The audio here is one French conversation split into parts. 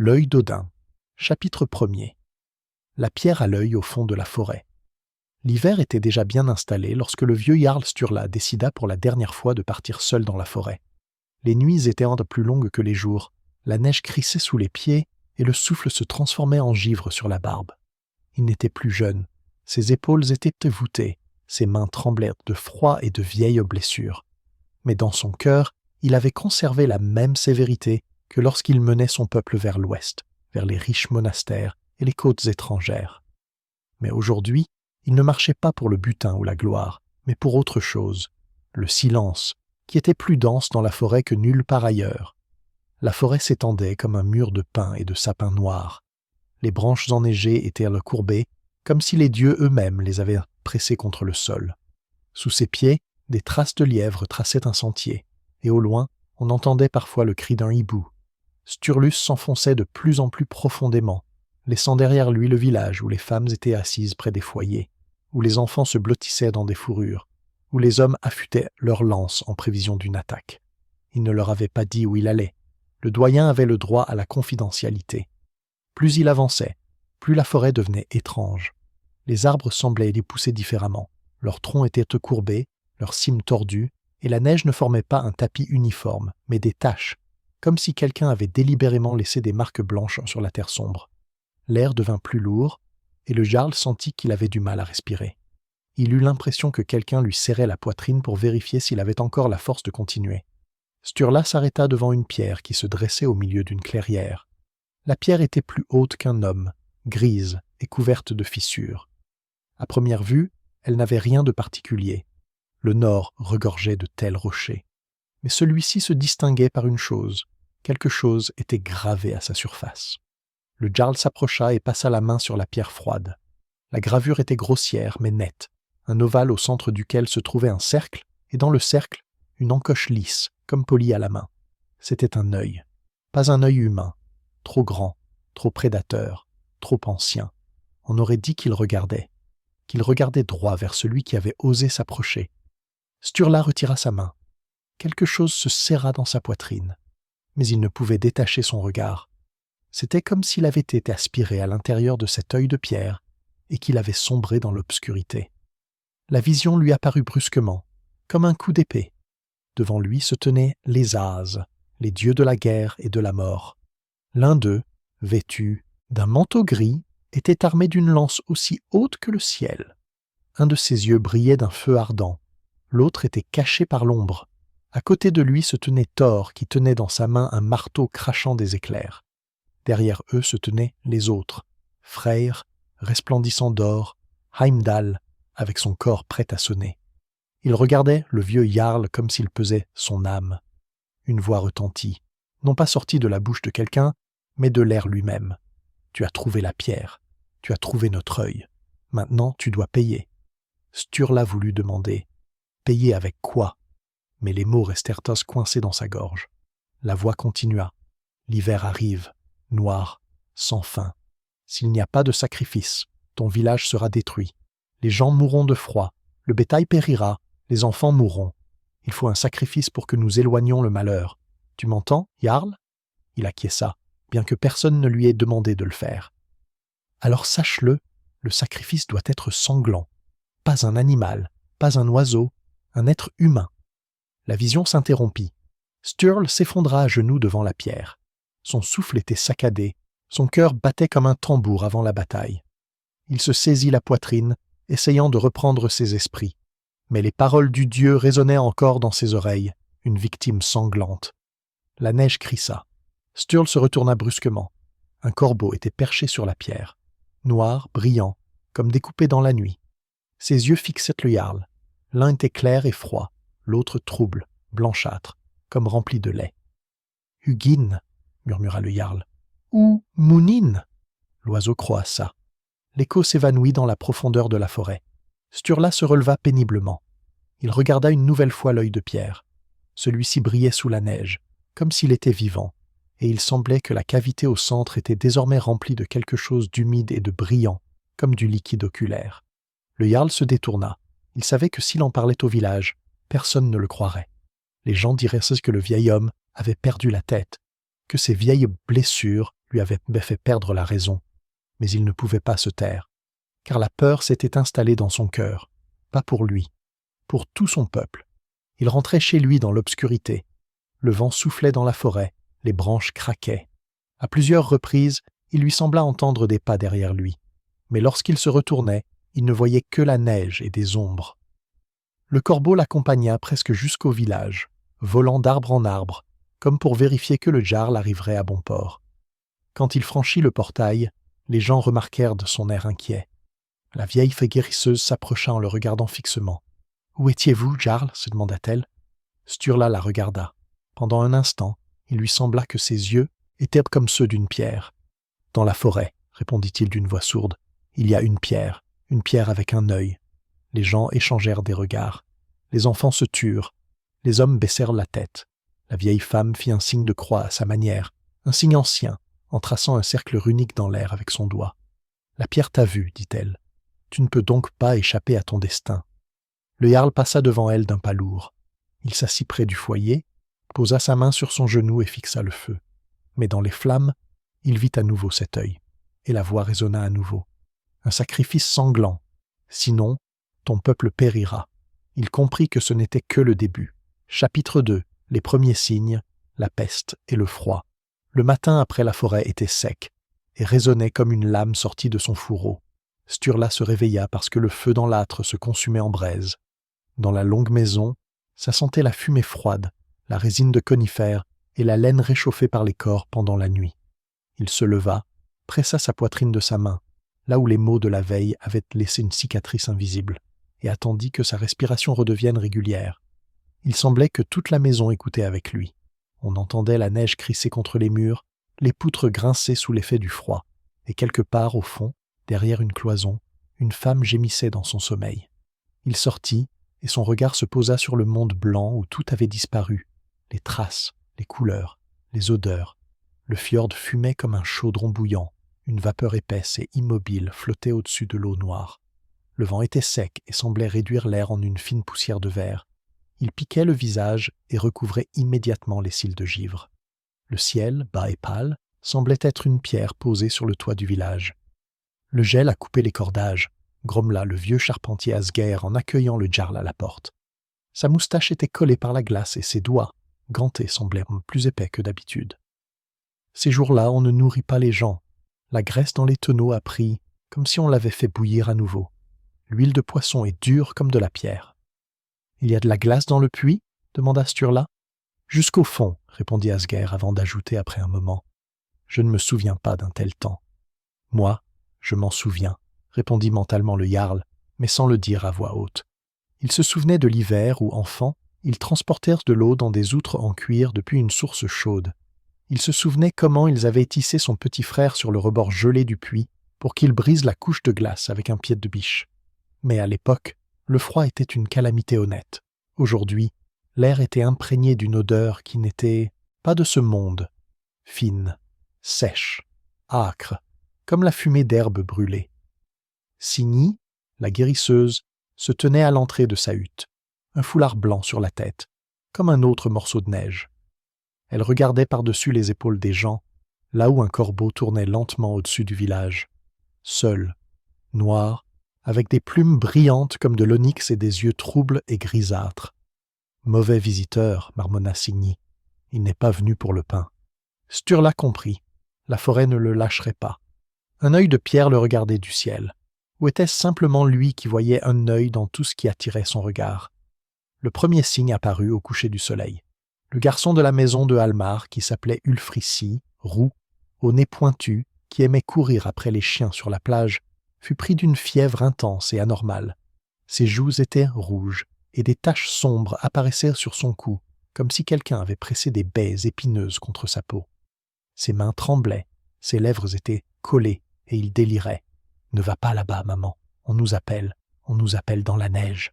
L'œil d'Odin. Chapitre 1er. La pierre à l'œil au fond de la forêt. L'hiver était déjà bien installé lorsque le vieux Jarl Sturla décida pour la dernière fois de partir seul dans la forêt. Les nuits étaient un peu plus longues que les jours, la neige crissait sous les pieds et le souffle se transformait en givre sur la barbe. Il n'était plus jeune, ses épaules étaient voûtées, ses mains tremblaient de froid et de vieilles blessures. Mais dans son cœur, il avait conservé la même sévérité que lorsqu'il menait son peuple vers l'ouest, vers les riches monastères et les côtes étrangères. Mais aujourd'hui, il ne marchait pas pour le butin ou la gloire, mais pour autre chose, le silence, qui était plus dense dans la forêt que nulle part ailleurs. La forêt s'étendait comme un mur de pins et de sapins noirs. Les branches enneigées étaient recourbées, comme si les dieux eux-mêmes les avaient pressées contre le sol. Sous ses pieds, des traces de lièvre traçaient un sentier, et au loin, on entendait parfois le cri d'un hibou. Sturlus s'enfonçait de plus en plus profondément, laissant derrière lui le village où les femmes étaient assises près des foyers, où les enfants se blottissaient dans des fourrures, où les hommes affûtaient leurs lances en prévision d'une attaque. Il ne leur avait pas dit où il allait. Le doyen avait le droit à la confidentialité. Plus il avançait, plus la forêt devenait étrange. Les arbres semblaient les pousser différemment. Leurs troncs étaient courbés, leurs cimes tordues, et la neige ne formait pas un tapis uniforme, mais des taches, comme si quelqu'un avait délibérément laissé des marques blanches sur la terre sombre. L'air devint plus lourd, et le jarl sentit qu'il avait du mal à respirer. Il eut l'impression que quelqu'un lui serrait la poitrine pour vérifier s'il avait encore la force de continuer. Sturla s'arrêta devant une pierre qui se dressait au milieu d'une clairière. La pierre était plus haute qu'un homme, grise et couverte de fissures. À première vue, elle n'avait rien de particulier. Le nord regorgeait de tels rochers. Mais celui-ci se distinguait par une chose. Quelque chose était gravé à sa surface. Le jarl s'approcha et passa la main sur la pierre froide. La gravure était grossière mais nette, un ovale au centre duquel se trouvait un cercle, et dans le cercle, une encoche lisse, comme polie à la main. C'était un œil. Pas un œil humain. Trop grand, trop prédateur, trop ancien. On aurait dit qu'il regardait droit vers celui qui avait osé s'approcher. Sturla retira sa main. Quelque chose se serra dans sa poitrine, mais il ne pouvait détacher son regard. C'était comme s'il avait été aspiré à l'intérieur de cet œil de pierre et qu'il avait sombré dans l'obscurité. La vision lui apparut brusquement, comme un coup d'épée. Devant lui se tenaient les Ases, les dieux de la guerre et de la mort. L'un d'eux, vêtu d'un manteau gris, était armé d'une lance aussi haute que le ciel. Un de ses yeux brillait d'un feu ardent, l'autre était caché par l'ombre. À côté de lui se tenait Thor qui tenait dans sa main un marteau crachant des éclairs. Derrière eux se tenaient les autres, Freyr, resplendissant d'or, Heimdall, avec son corps prêt à sonner. Il regardait le vieux jarl comme s'il pesait son âme. Une voix retentit, non pas sortie de la bouche de quelqu'un, mais de l'air lui-même. « Tu as trouvé la pierre, tu as trouvé notre œil. Maintenant, tu dois payer. » Sturla voulut demander « Payer avec quoi ?» Mais les mots restèrent coincés dans sa gorge. La voix continua. « L'hiver arrive, noir, sans fin. S'il n'y a pas de sacrifice, ton village sera détruit. Les gens mourront de froid, le bétail périra, les enfants mourront. Il faut un sacrifice pour que nous éloignions le malheur. Tu m'entends, Jarl ?» Il acquiesça, bien que personne ne lui ait demandé de le faire. « Alors sache-le, le sacrifice doit être sanglant. Pas un animal, pas un oiseau, un être humain. » La vision s'interrompit. Sturl s'effondra à genoux devant la pierre. Son souffle était saccadé, son cœur battait comme un tambour avant la bataille. Il se saisit la poitrine, essayant de reprendre ses esprits. Mais les paroles du dieu résonnaient encore dans ses oreilles, une victime sanglante. La neige crissa. Sturl se retourna brusquement. Un corbeau était perché sur la pierre, noir, brillant, comme découpé dans la nuit. Ses yeux fixaient le jarl. L'un était clair et froid, l'autre trouble, blanchâtre, comme rempli de lait. « Hugin » murmura le jarl. « Ou Munin » L'oiseau croassa. L'écho s'évanouit dans la profondeur de la forêt. Sturla se releva péniblement. Il regarda une nouvelle fois l'œil de pierre. Celui-ci brillait sous la neige, comme s'il était vivant, et il semblait que la cavité au centre était désormais remplie de quelque chose d'humide et de brillant, comme du liquide oculaire. Le jarl se détourna. Il savait que s'il en parlait au village, personne ne le croirait. Les gens diraient que le vieil homme avait perdu la tête, que ses vieilles blessures lui avait fait perdre la raison, mais il ne pouvait pas se taire, car la peur s'était installée dans son cœur, pas pour lui, pour tout son peuple. Il rentrait chez lui dans l'obscurité. Le vent soufflait dans la forêt, les branches craquaient. À plusieurs reprises, il lui sembla entendre des pas derrière lui, mais lorsqu'il se retournait, il ne voyait que la neige et des ombres. Le corbeau l'accompagna presque jusqu'au village, volant d'arbre en arbre, comme pour vérifier que le Jarl arriverait à bon port. Quand il franchit le portail, les gens remarquèrent de son air inquiet. La vieille fée guérisseuse s'approcha en le regardant fixement. « Où étiez-vous, Jarl » se demanda-t-elle. Sturla la regarda. Pendant un instant, il lui sembla que ses yeux étaient comme ceux d'une pierre. « Dans la forêt, » répondit-il d'une voix sourde, « il y a une pierre avec un œil. » Les gens échangèrent des regards. Les enfants se turent. Les hommes baissèrent la tête. La vieille femme fit un signe de croix à sa manière, un signe ancien, en traçant un cercle runique dans l'air avec son doigt. « La pierre t'a vu, dit-elle. Tu ne peux donc pas échapper à ton destin. » Le Jarl passa devant elle d'un pas lourd. Il s'assit près du foyer, posa sa main sur son genou et fixa le feu. Mais dans les flammes, il vit à nouveau cet œil, et la voix résonna à nouveau. « Un sacrifice sanglant. Sinon, ton peuple périra. » Il comprit que ce n'était que le début. Chapitre 2. Les premiers signes, la peste et le froid. Le matin après la forêt était sec, et résonnait comme une lame sortie de son fourreau. Sturla se réveilla parce que le feu dans l'âtre se consumait en braise. Dans la longue maison, ça sentait la fumée froide, la résine de conifères et la laine réchauffée par les corps pendant la nuit. Il se leva, pressa sa poitrine de sa main, là où les maux de la veille avaient laissé une cicatrice invisible, et attendit que sa respiration redevienne régulière. Il semblait que toute la maison écoutait avec lui. On entendait la neige crisser contre les murs, les poutres grincer sous l'effet du froid, et quelque part au fond, derrière une cloison, une femme gémissait dans son sommeil. Il sortit, et son regard se posa sur le monde blanc où tout avait disparu, les traces, les couleurs, les odeurs. Le fjord fumait comme un chaudron bouillant, une vapeur épaisse et immobile flottait au-dessus de l'eau noire. Le vent était sec et semblait réduire l'air en une fine poussière de verre. Il piquait le visage et recouvrait immédiatement les cils de givre. Le ciel, bas et pâle, semblait être une pierre posée sur le toit du village. Le gel a coupé les cordages, grommela le vieux charpentier Asgeir en accueillant le Jarl à la porte. Sa moustache était collée par la glace et ses doigts, gantés, semblaient plus épais que d'habitude. Ces jours-là, on ne nourrit pas les gens. La graisse dans les tonneaux a pris, comme si on l'avait fait bouillir à nouveau. L'huile de poisson est dure comme de la pierre. « Il y a de la glace dans le puits » demanda Sturla. « Jusqu'au fond, » répondit Asgeir avant d'ajouter après un moment. « Je ne me souviens pas d'un tel temps. »« Moi, je m'en souviens, » répondit mentalement le Jarl, mais sans le dire à voix haute. Il se souvenait de l'hiver où, enfant, ils transportèrent de l'eau dans des outres en cuir depuis une source chaude. Il se souvenait comment ils avaient tissé son petit frère sur le rebord gelé du puits pour qu'il brise la couche de glace avec un pied de biche. Mais à l'époque, le froid était une calamité honnête. Aujourd'hui, l'air était imprégné d'une odeur qui n'était pas de ce monde, fine, sèche, âcre, comme la fumée d'herbes brûlées. Signy, la guérisseuse, se tenait à l'entrée de sa hutte, un foulard blanc sur la tête, comme un autre morceau de neige. Elle regardait par-dessus les épaules des gens, là où un corbeau tournait lentement au-dessus du village, seul, noir, avec des plumes brillantes comme de l'onyx et des yeux troubles et grisâtres. « Mauvais visiteur, » marmonna Signy. « Il n'est pas venu pour le pain. » Sturla comprit. La forêt ne le lâcherait pas. Un œil de pierre le regardait du ciel. Ou était-ce simplement lui qui voyait un œil dans tout ce qui attirait son regard? Le premier signe apparut au coucher du soleil. Le garçon de la maison de Almar, qui s'appelait Ulfrici, roux, au nez pointu, qui aimait courir après les chiens sur la plage, fut pris d'une fièvre intense et anormale. Ses joues étaient rouges, et des taches sombres apparaissaient sur son cou, comme si quelqu'un avait pressé des baies épineuses contre sa peau. Ses mains tremblaient, ses lèvres étaient collées, et il délirait. « Ne va pas là-bas, maman, on nous appelle dans la neige. »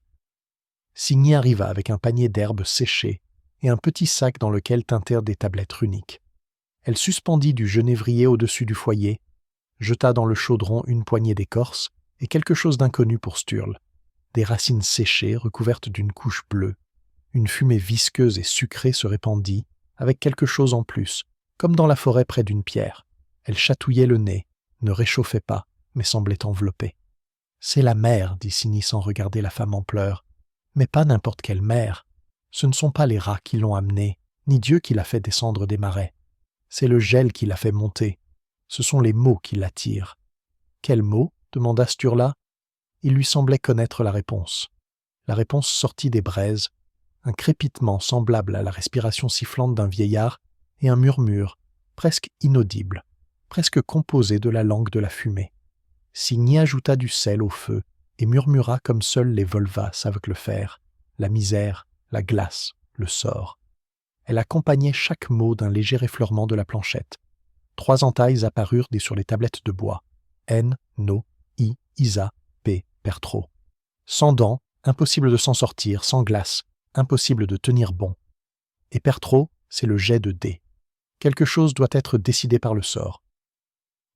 Signy arriva avec un panier d'herbes séchées et un petit sac dans lequel tintèrent des tablettes runiques. Elle suspendit du genévrier au-dessus du foyer, jeta dans le chaudron une poignée d'écorce et quelque chose d'inconnu pour Sturl, des racines séchées recouvertes d'une couche bleue. Une fumée visqueuse et sucrée se répandit, avec quelque chose en plus, comme dans la forêt près d'une pierre. Elle chatouillait le nez, ne réchauffait pas, mais semblait enveloppée. « C'est la mer, dit Signy sans regarder la femme en pleurs. Mais pas n'importe quelle mer. Ce ne sont pas les rats qui l'ont amenée, ni Dieu qui l'a fait descendre des marais. C'est le gel qui l'a fait monter. Ce sont les mots qui l'attirent. »« Quels mots ?» demanda Sturla. Il lui semblait connaître la réponse. La réponse sortit des braises, un crépitement semblable à la respiration sifflante d'un vieillard et un murmure, presque inaudible, presque composé de la langue de la fumée. Signy ajouta du sel au feu et murmura comme seuls les Volvas savent le faire, la misère, la glace, le sort. Elle accompagnait chaque mot d'un léger effleurement de la planchette. 3 entailles apparurent sur les tablettes de bois. N, No, I, Isa, P, Pertro. Sans dents, impossible de s'en sortir, sans glace, impossible de tenir bon. Et Pertro, c'est le jet de dés. Quelque chose doit être décidé par le sort.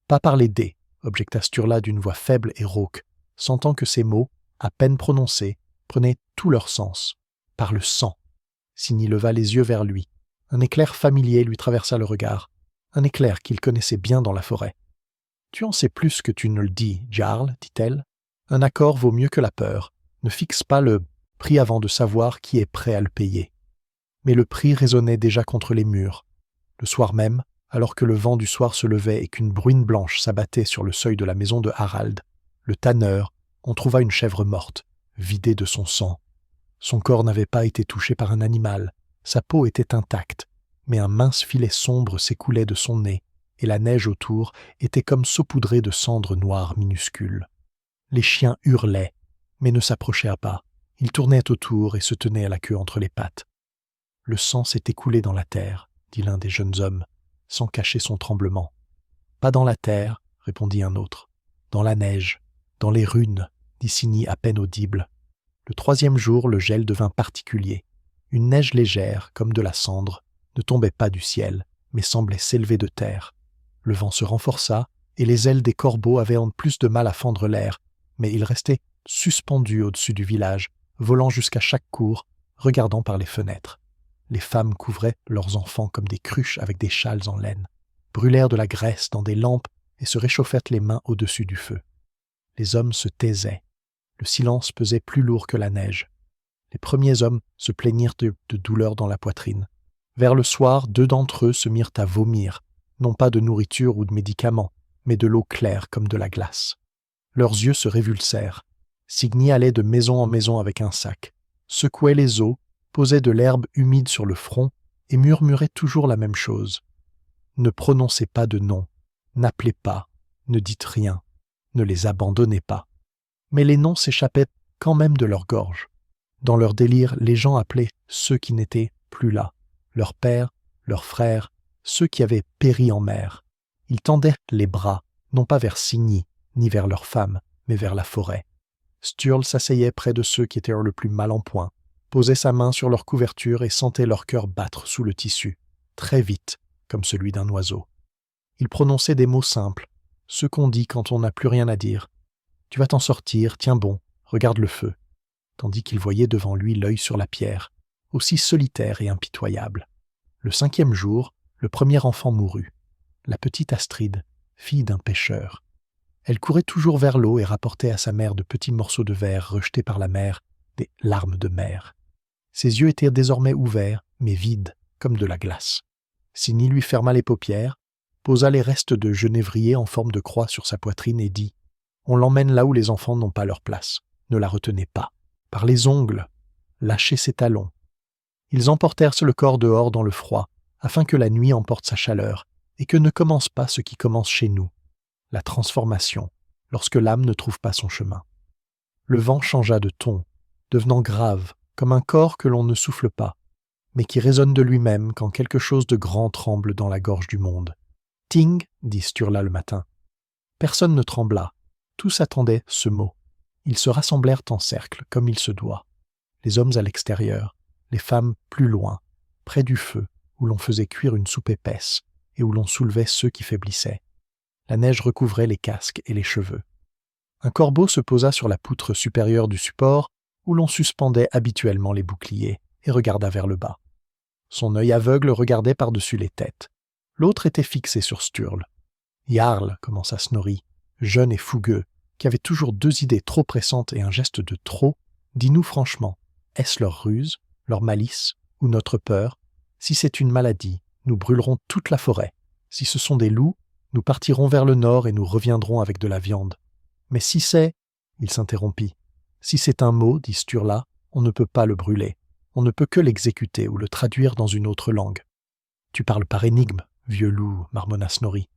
Pas par les dés, objecta Sturla d'une voix faible et rauque, sentant que ces mots, à peine prononcés, prenaient tout leur sens. Par le sang. Signy leva les yeux vers lui. Un éclair familier lui traversa le regard. Un éclair qu'il connaissait bien dans la forêt. « Tu en sais plus que tu ne le dis, Jarl, dit-elle. Un accord vaut mieux que la peur. Ne fixe pas le prix avant de savoir qui est prêt à le payer. » Mais le prix résonnait déjà contre les murs. Le soir même, alors que le vent du soir se levait et qu'une bruine blanche s'abattait sur le seuil de la maison de Harald, le tanneur, on trouva une chèvre morte, vidée de son sang. Son corps n'avait pas été touché par un animal, sa peau était intacte, mais un mince filet sombre s'écoulait de son nez, et la neige autour était comme saupoudrée de cendres noires minuscules. Les chiens hurlaient, mais ne s'approchèrent pas. Ils tournaient autour et se tenaient à la queue entre les pattes. « Le sang s'est écoulé dans la terre, » dit l'un des jeunes hommes, sans cacher son tremblement. « Pas dans la terre, » répondit un autre. « Dans la neige, dans les runes, » dit Signy à peine audible. Le 3e jour, le gel devint particulier. Une neige légère, comme de la cendre, ne tombait pas du ciel, mais semblait s'élever de terre. Le vent se renforça, et les ailes des corbeaux avaient plus de mal à fendre l'air, mais ils restaient suspendus au-dessus du village, volant jusqu'à chaque cour, regardant par les fenêtres. Les femmes couvraient leurs enfants comme des cruches avec des châles en laine, brûlèrent de la graisse dans des lampes et se réchauffèrent les mains au-dessus du feu. Les hommes se taisaient. Le silence pesait plus lourd que la neige. Les premiers hommes se plaignirent de douleurs dans la poitrine. Vers le soir, 2 d'entre eux se mirent à vomir, non pas de nourriture ou de médicaments, mais de l'eau claire comme de la glace. Leurs yeux se révulsèrent. Signy allait de maison en maison avec un sac, secouait les os, posait de l'herbe humide sur le front et murmurait toujours la même chose. Ne prononcez pas de nom, n'appelez pas, ne dites rien, ne les abandonnez pas. Mais les noms s'échappaient quand même de leur gorge. Dans leur délire, les gens appelaient ceux qui n'étaient plus là, leurs pères, leurs frères, ceux qui avaient péri en mer. Ils tendaient les bras, non pas vers Signy, ni vers leurs femmes, mais vers la forêt. Sturl s'asseyait près de ceux qui étaient le plus mal en point, posait sa main sur leur couverture et sentait leur cœur battre sous le tissu, très vite, comme celui d'un oiseau. Il prononçait des mots simples, ceux qu'on dit quand on n'a plus rien à dire. « Tu vas t'en sortir, tiens bon, regarde le feu. » Tandis qu'il voyait devant lui l'œil sur la pierre, aussi solitaire et impitoyable. Le 5e jour, le premier enfant mourut. La petite Astrid, fille d'un pêcheur. Elle courait toujours vers l'eau et rapportait à sa mère de petits morceaux de verre rejetés par la mer, des larmes de mer. Ses yeux étaient désormais ouverts, mais vides, comme de la glace. Signy lui ferma les paupières, posa les restes de genévrier en forme de croix sur sa poitrine et dit « On l'emmène là où les enfants n'ont pas leur place. Ne la retenez pas. Par les ongles, lâchez ses talons. » Ils emportèrent le corps dehors dans le froid, afin que la nuit emporte sa chaleur, et que ne commence pas ce qui commence chez nous, la transformation, lorsque l'âme ne trouve pas son chemin. Le vent changea de ton, devenant grave, comme un corps que l'on ne souffle pas, mais qui résonne de lui-même quand quelque chose de grand tremble dans la gorge du monde. « Ting » dit Sturla le matin. Personne ne trembla, tous attendaient ce mot. Ils se rassemblèrent en cercle, comme il se doit. Les hommes à l'extérieur, les femmes plus loin, près du feu, où l'on faisait cuire une soupe épaisse et où l'on soulevait ceux qui faiblissaient. La neige recouvrait les casques et les cheveux. Un corbeau se posa sur la poutre supérieure du support, où l'on suspendait habituellement les boucliers, et regarda vers le bas. Son œil aveugle regardait par-dessus les têtes. L'autre était fixé sur Sturl. Jarl, commença Snorri, jeune et fougueux, qui avait toujours 2 idées trop pressantes et un geste de trop, dis-nous franchement, est-ce leur ruse, leur malice ou notre peur? Si c'est une maladie, nous brûlerons toute la forêt. Si ce sont des loups, nous partirons vers le nord et nous reviendrons avec de la viande. Mais si c'est... Il s'interrompit. Si c'est un mot, dit Sturla, on ne peut pas le brûler. On ne peut que l'exécuter ou le traduire dans une autre langue. Tu parles par énigme, vieux loup, marmonna Snorri.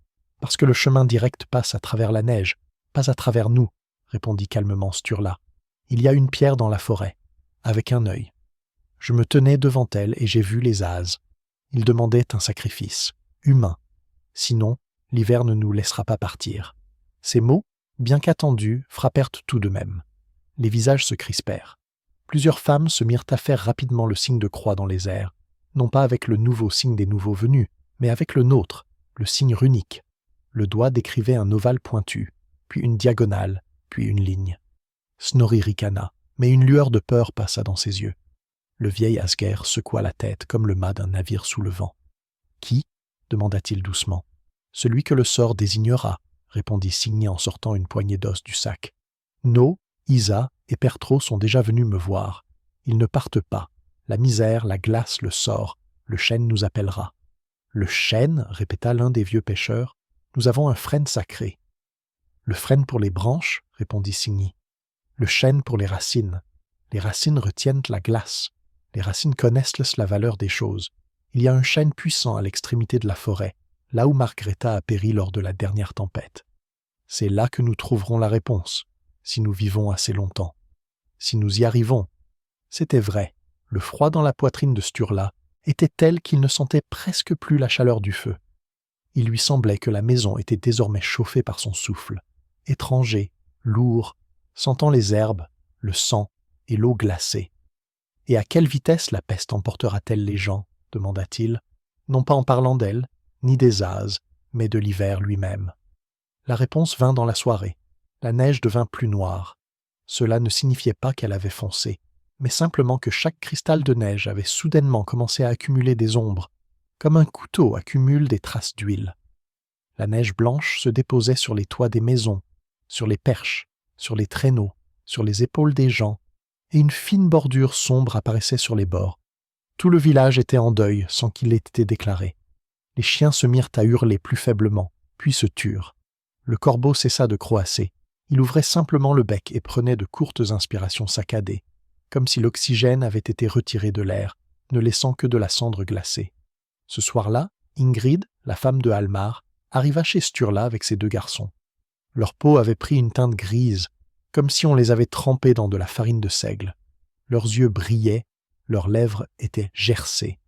Parce que le chemin direct passe à travers la neige, pas à travers nous, répondit calmement Sturla. Il y a une pierre dans la forêt, avec un œil. Je me tenais devant elle et j'ai vu les ases. Ils demandaient un sacrifice, humain. Sinon, l'hiver ne nous laissera pas partir. Ces mots, bien qu'attendus, frappèrent tout de même. Les visages se crispèrent. Plusieurs femmes se mirent à faire rapidement le signe de croix dans les airs, non pas avec le nouveau signe des nouveaux venus, mais avec le nôtre, le signe runique. Le doigt décrivait un ovale pointu, puis une diagonale, puis une ligne. Snorri ricana, mais une lueur de peur passa dans ses yeux. Le vieil Asger secoua la tête comme le mât d'un navire sous le vent. « Qui » demanda-t-il doucement. « Celui que le sort désignera, » répondit Signy en sortant une poignée d'os du sac. « No, Isa et Pertro sont déjà venus me voir. Ils ne partent pas. La misère, la glace, le sort. Le chêne nous appellera. »« Le chêne » répéta l'un des vieux pêcheurs. « Nous avons un frêne sacré. »« Le frêne pour les branches » répondit Signy. « Le chêne pour les racines. Les racines retiennent la glace. Les racines connaissent la valeur des choses. Il y a un chêne puissant à l'extrémité de la forêt, là où Margretha a péri lors de la dernière tempête. C'est là que nous trouverons la réponse, si nous vivons assez longtemps. Si nous y arrivons. » C'était vrai, le froid dans la poitrine de Sturla était tel qu'il ne sentait presque plus la chaleur du feu. Il lui semblait que la maison était désormais chauffée par son souffle, étranger, lourd, sentant les herbes, le sang et l'eau glacée. « Et à quelle vitesse la peste emportera-t-elle les gens ?» demanda-t-il, non pas en parlant d'elle, ni des ases, mais de l'hiver lui-même. La réponse vint dans la soirée. La neige devint plus noire. Cela ne signifiait pas qu'elle avait foncé, mais simplement que chaque cristal de neige avait soudainement commencé à accumuler des ombres, comme un couteau accumule des traces d'huile. La neige blanche se déposait sur les toits des maisons, sur les perches, sur les traîneaux, sur les épaules des gens, et une fine bordure sombre apparaissait sur les bords. Tout le village était en deuil sans qu'il ait été déclaré. Les chiens se mirent à hurler plus faiblement, puis se turent. Le corbeau cessa de croasser. Il ouvrait simplement le bec et prenait de courtes inspirations saccadées, comme si l'oxygène avait été retiré de l'air, ne laissant que de la cendre glacée. Ce soir-là, Ingrid, la femme de Almar, arriva chez Sturla avec ses 2 garçons. Leur peau avait pris une teinte grise, comme si on les avait trempés dans de la farine de seigle. Leurs yeux brillaient, leurs lèvres étaient gercées.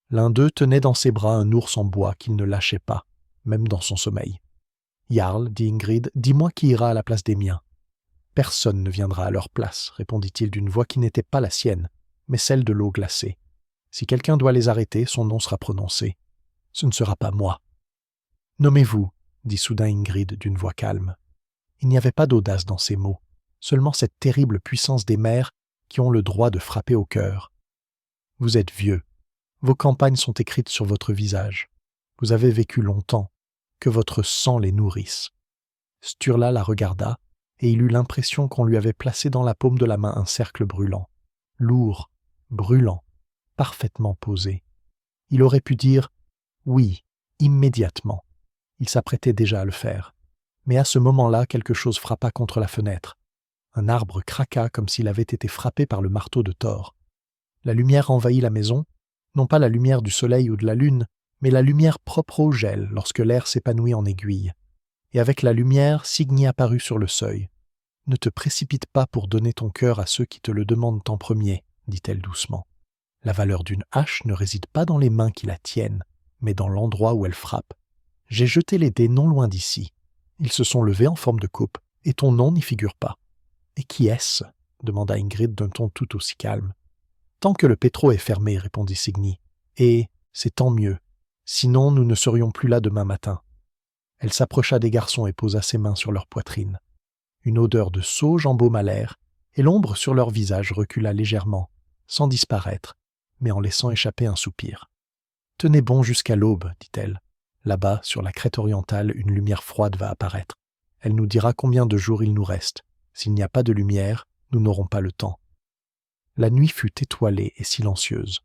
L'un d'eux tenait dans ses bras un ours en bois qu'il ne lâchait pas, même dans son sommeil. « Jarl, dit Ingrid, dis-moi qui ira à la place des miens. »« Personne ne viendra à leur place, répondit-il d'une voix qui n'était pas la sienne, mais celle de l'eau glacée. Si quelqu'un doit les arrêter, son nom sera prononcé. Ce ne sera pas moi. »« Nommez-vous, dit soudain Ingrid d'une voix calme. Il n'y avait pas d'audace dans ces mots, seulement cette terrible puissance des mers qui ont le droit de frapper au cœur. Vous êtes vieux. Vos campagnes sont écrites sur votre visage. Vous avez vécu longtemps. Que votre sang les nourrisse. » Sturla la regarda, et il eut l'impression qu'on lui avait placé dans la paume de la main un cercle brûlant. Lourd, brûlant, parfaitement posé. Il aurait pu dire « oui » immédiatement. Il s'apprêtait déjà à le faire. Mais à ce moment-là, quelque chose frappa contre la fenêtre. Un arbre craqua comme s'il avait été frappé par le marteau de Thor. La lumière envahit la maison, non pas la lumière du soleil ou de la lune, mais la lumière propre au gel lorsque l'air s'épanouit en aiguille. Et avec la lumière, Signy apparut sur le seuil. « Ne te précipite pas pour donner ton cœur à ceux qui te le demandent en premier, » dit-elle doucement. « La valeur d'une hache ne réside pas dans les mains qui la tiennent, mais dans l'endroit où elle frappe. J'ai jeté les dés non loin d'ici. Ils se sont levés en forme de coupe, et ton nom n'y figure pas. »« Et qui est-ce » demanda Ingrid d'un ton tout aussi calme. « Tant que le pétro est fermé, » répondit Signy. « Et c'est tant mieux. Sinon, nous ne serions plus là demain matin. » Elle s'approcha des garçons et posa ses mains sur leur poitrine. Une odeur de sauge embauma l'air, et l'ombre sur leur visage recula légèrement, sans disparaître, mais en laissant échapper un soupir. « Tenez bon jusqu'à l'aube, dit-elle. Là-bas, sur la crête orientale, une lumière froide va apparaître. Elle nous dira combien de jours il nous reste. S'il n'y a pas de lumière, nous n'aurons pas le temps. » La nuit fut étoilée et silencieuse.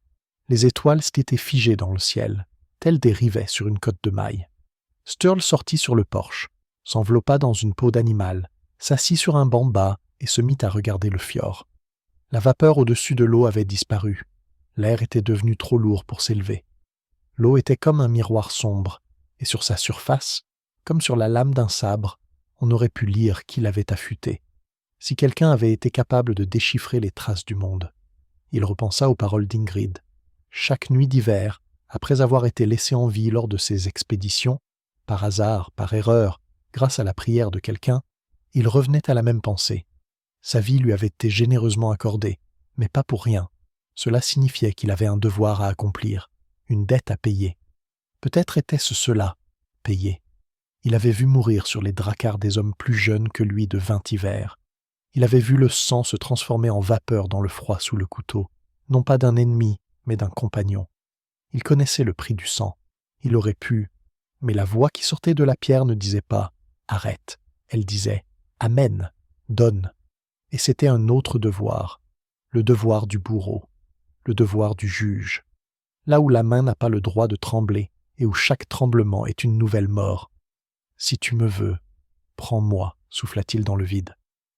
Les étoiles s'étaient figées dans le ciel, telles des rivets sur une côte de mailles. Sturl sortit sur le porche, s'enveloppa dans une peau d'animal, s'assit sur un banc bas et se mit à regarder le fjord. La vapeur au-dessus de l'eau avait disparu. L'air était devenu trop lourd pour s'élever. L'eau était comme un miroir sombre, et sur sa surface, comme sur la lame d'un sabre, on aurait pu lire qui l'avait affûté. Si quelqu'un avait été capable de déchiffrer les traces du monde. Il repensa aux paroles d'Ingrid. Chaque nuit d'hiver, après avoir été laissé en vie lors de ses expéditions, par hasard, par erreur, grâce à la prière de quelqu'un, il revenait à la même pensée. Sa vie lui avait été généreusement accordée, mais pas pour rien. Cela signifiait qu'il avait un devoir à accomplir, une dette à payer. Peut-être était-ce cela, payer. Il avait vu mourir sur les dracars des hommes plus jeunes que lui de 20 hivers. Il avait vu le sang se transformer en vapeur dans le froid sous le couteau, non pas d'un ennemi, mais d'un compagnon. Il connaissait le prix du sang. Il aurait pu, mais la voix qui sortait de la pierre ne disait pas « Arrête ». Elle disait « Amen, donne ». Et c'était un autre devoir, le devoir du bourreau, le devoir du juge, là où la main n'a pas le droit de trembler et où chaque tremblement est une nouvelle mort. « Si tu me veux, prends-moi », souffla-t-il dans le vide.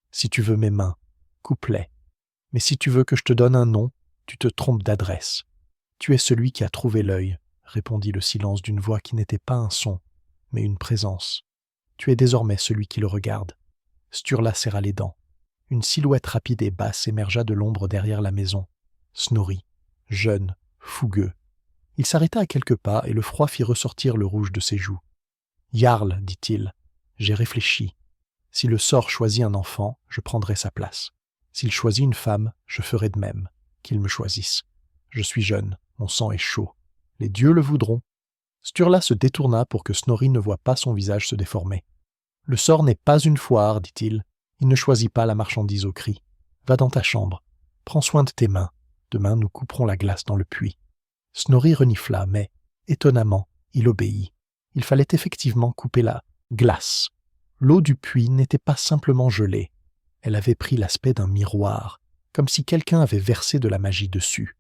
« Si tu veux mes mains, coupe-les. Mais si tu veux que je te donne un nom, tu te trompes d'adresse. Tu es celui qui a trouvé l'œil, » répondit le silence d'une voix qui n'était pas un son, mais une présence. Tu es désormais celui qui le regarde. Sturla serra les dents. Une silhouette rapide et basse émergea de l'ombre derrière la maison. Snorri, jeune, fougueux. Il s'arrêta à quelques pas et le froid fit ressortir le rouge de ses joues. « Jarl, dit-il, j'ai réfléchi. Si le sort choisit un enfant, je prendrai sa place. S'il choisit une femme, je ferai de même. Qu'il me choisisse. Je suis jeune, mon sang est chaud. Les dieux le voudront. » Sturla se détourna pour que Snorri ne voie pas son visage se déformer. « Le sort n'est pas une foire, dit-il. Il ne choisit pas la marchandise au cri. Va dans ta chambre. Prends soin de tes mains. Demain, nous couperons la glace dans le puits. » Snorri renifla, mais, étonnamment, il obéit. Il fallait effectivement couper la glace. L'eau du puits n'était pas simplement gelée. Elle avait pris l'aspect d'un miroir, comme si quelqu'un avait versé de la magie dessus.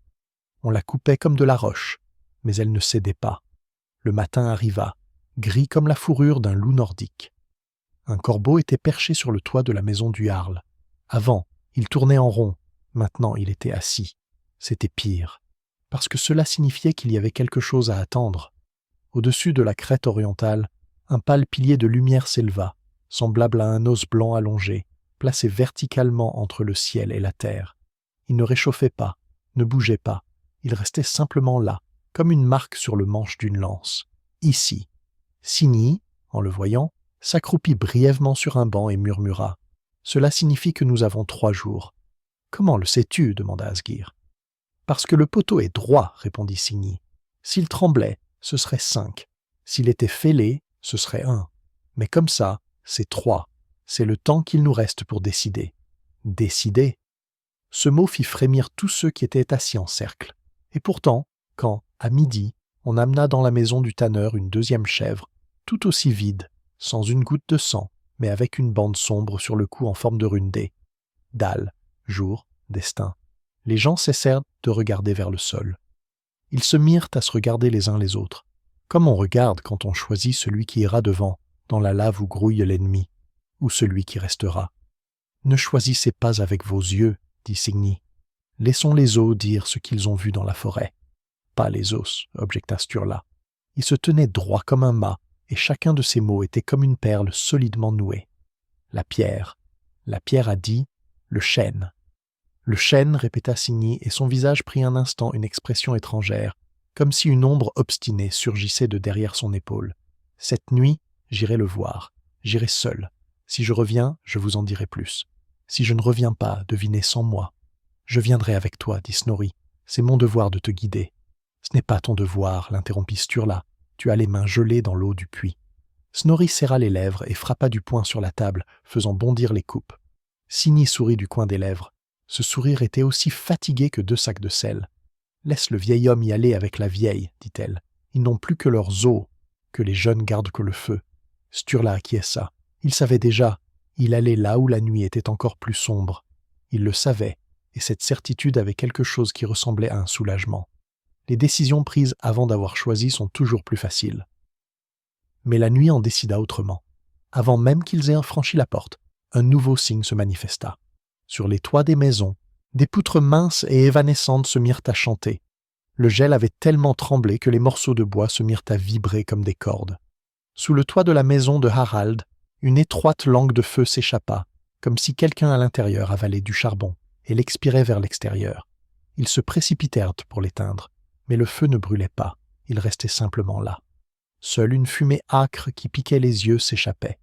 On la coupait comme de la roche, mais elle ne cédait pas. Le matin arriva, gris comme la fourrure d'un loup nordique. Un corbeau était perché sur le toit de la maison du Jarl. Avant, il tournait en rond, maintenant il était assis. C'était pire, parce que cela signifiait qu'il y avait quelque chose à attendre. Au-dessus de la crête orientale, un pâle pilier de lumière s'éleva, semblable à un os blanc allongé, placé verticalement entre le ciel et la terre. Il ne réchauffait pas, ne bougeait pas, il restait simplement là, comme une marque sur le manche d'une lance. Ici. Signy, en le voyant, s'accroupit brièvement sur un banc et murmura « Cela signifie que nous avons 3 jours. »« Comment le sais-tu » demanda Asgir. « Parce que le poteau est droit, » répondit Signy. « S'il tremblait, ce serait 5. S'il était fêlé, ce serait 1. Mais comme ça, c'est 3. C'est le temps qu'il nous reste pour décider. » Décider. Ce mot fit frémir tous ceux qui étaient assis en cercle. Et pourtant, quand, à midi, on amena dans la maison du tanneur une 2e chèvre, tout aussi vide, sans une goutte de sang, mais avec une bande sombre sur le cou en forme de rune D. Dalle, jour, destin. Les gens cessèrent de regarder vers le sol. Ils se mirent à se regarder les uns les autres, comme on regarde quand on choisit celui qui ira devant, dans la lave où grouille l'ennemi, ou celui qui restera. « Ne choisissez pas avec vos yeux, » dit Signy. « Laissons les os dire ce qu'ils ont vu dans la forêt. »« Pas les os, » objecta Sturla. Il se tenait droit comme un mât, et chacun de ses mots était comme une perle solidement nouée. La pierre a dit « le chêne ». Le chêne, répéta Signy, et son visage prit un instant une expression étrangère, comme si une ombre obstinée surgissait de derrière son épaule. « Cette nuit, j'irai le voir. J'irai seul. Si je reviens, je vous en dirai plus. Si je ne reviens pas, devinez sans moi. »« Je viendrai avec toi, » dit Snorri. « C'est mon devoir de te guider. »« Ce n'est pas ton devoir, » l'interrompit Sturla. « Tu as les mains gelées dans l'eau du puits. » Snorri serra les lèvres et frappa du poing sur la table, faisant bondir les coupes. Signy sourit du coin des lèvres. Ce sourire était aussi fatigué que 2 sacs de sel. « Laisse le vieil homme y aller avec la vieille, dit-elle. Ils n'ont plus que leurs os. Que les jeunes gardent que le feu. Sturla acquiesça. Il savait déjà, il allait là où la nuit était encore plus sombre. Il le savait, et cette certitude avait quelque chose qui ressemblait à un soulagement. Les décisions prises avant d'avoir choisi sont toujours plus faciles. Mais la nuit en décida autrement. Avant même qu'ils aient franchi la porte, un nouveau signe se manifesta. Sur les toits des maisons, des poutres minces et évanescentes se mirent à chanter. Le gel avait tellement tremblé que les morceaux de bois se mirent à vibrer comme des cordes. Sous le toit de la maison de Harald, une étroite langue de feu s'échappa, comme si quelqu'un à l'intérieur avalait du charbon et l'expirait vers l'extérieur. Ils se précipitèrent pour l'éteindre, mais le feu ne brûlait pas, il restait simplement là. Seule une fumée âcre qui piquait les yeux s'échappait.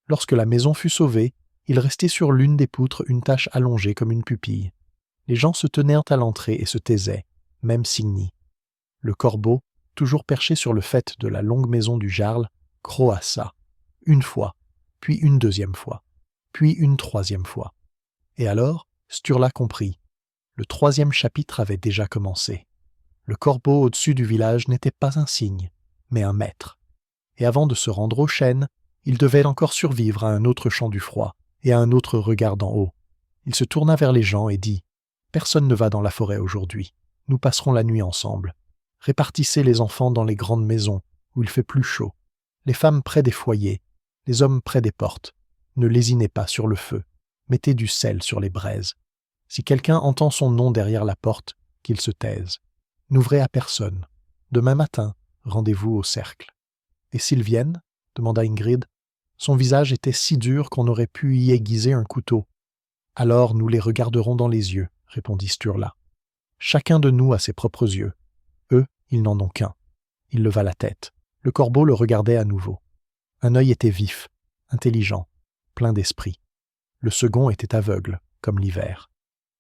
Lorsque la maison fut sauvée, il restait sur l'une des poutres une tache allongée comme une pupille. Les gens se tenaient à l'entrée et se taisaient, même Signy. Le corbeau, toujours perché sur le faîte de la longue maison du Jarl, croassa, une fois, puis une deuxième fois, puis une troisième fois. Et alors, Sturla comprit. Le troisième chapitre avait déjà commencé. Le corbeau au-dessus du village n'était pas un cygne, mais un maître. Et avant de se rendre aux chênes, il devait encore survivre à un autre chant du froid et à un autre regard d'en haut. Il se tourna vers les gens et dit « Personne ne va dans la forêt aujourd'hui. Nous passerons la nuit ensemble. Répartissez les enfants dans les grandes maisons, où il fait plus chaud. Les femmes près des foyers, les hommes près des portes. Ne lésinez pas sur le feu. Mettez du sel sur les braises. Si quelqu'un entend son nom derrière la porte, qu'il se taise. N'ouvrez à personne. Demain matin, rendez-vous au cercle. » « Et s'ils viennent ?» demanda Ingrid. Son visage était si dur qu'on aurait pu y aiguiser un couteau. « Alors nous les regarderons dans les yeux, » répondit Sturla. « Chacun de nous a ses propres yeux. Eux, ils n'en ont qu'un. » Il leva la tête. Le corbeau le regardait à nouveau. Un œil était vif, intelligent, plein d'esprit. Le second était aveugle, comme l'hiver.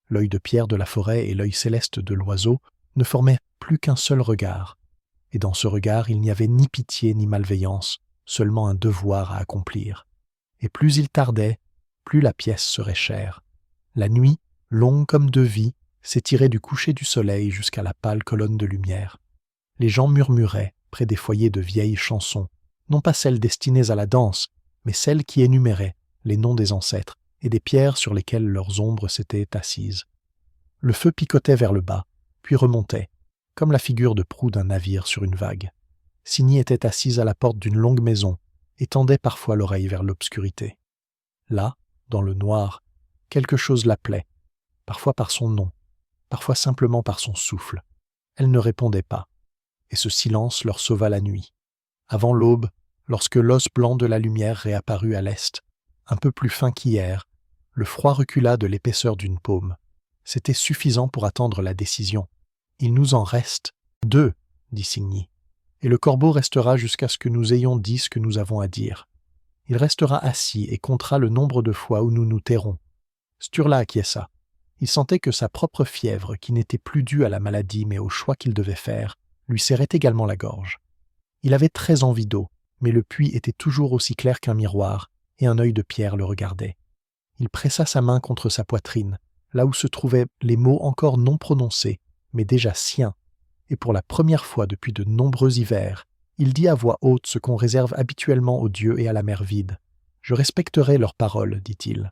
L'œil de pierre de la forêt et l'œil céleste de l'oiseau ne formaient plus qu'un seul regard. Et dans ce regard, il n'y avait ni pitié ni malveillance, seulement un devoir à accomplir. Et plus il tardait, plus la pièce serait chère. La nuit, longue comme deux vies, s'étirait du coucher du soleil jusqu'à la pâle colonne de lumière. Les gens murmuraient, près des foyers de vieilles chansons, non pas celles destinées à la danse, mais celles qui énuméraient les noms des ancêtres et des pierres sur lesquelles leurs ombres s'étaient assises. Le feu picotait vers le bas, puis remontait, comme la figure de proue d'un navire sur une vague. Signy était assise à la porte d'une longue maison et tendait parfois l'oreille vers l'obscurité. Là, dans le noir, quelque chose l'appelait, parfois par son nom, parfois simplement par son souffle. Elle ne répondait pas, et ce silence leur sauva la nuit. Avant l'aube, lorsque l'os blanc de la lumière réapparut à l'est, un peu plus fin qu'hier, le froid recula de l'épaisseur d'une paume. C'était suffisant pour attendre la décision. « Il nous en reste 2, dit Signy, et le corbeau restera jusqu'à ce que nous ayons dit ce que nous avons à dire. Il restera assis et comptera le nombre de fois où nous nous tairons. » Sturla acquiesça. Il sentait que sa propre fièvre, qui n'était plus due à la maladie mais au choix qu'il devait faire, lui serrait également la gorge. Il avait très envie d'eau, mais le puits était toujours aussi clair qu'un miroir, et un œil de pierre le regardait. Il pressa sa main contre sa poitrine, là où se trouvaient les mots encore non prononcés, mais déjà siens, et pour la première fois depuis de nombreux hivers, il dit à voix haute ce qu'on réserve habituellement aux dieux et à la mer vide. « Je respecterai leurs paroles, dit-il,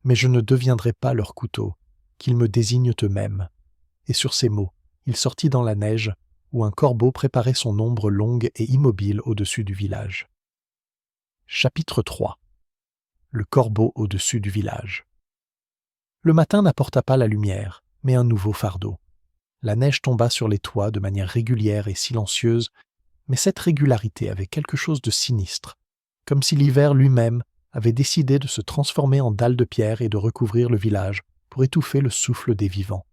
mais je ne deviendrai pas leur couteau, qu'ils me désignent eux-mêmes. » Et sur ces mots, il sortit dans la neige, où un corbeau préparait son ombre longue et immobile au-dessus du village. Chapitre 3. Le corbeau au-dessus du village. Le matin n'apporta pas la lumière, mais un nouveau fardeau. La neige tomba sur les toits de manière régulière et silencieuse, mais cette régularité avait quelque chose de sinistre, comme si l'hiver lui-même avait décidé de se transformer en dalle de pierre et de recouvrir le village pour étouffer le souffle des vivants.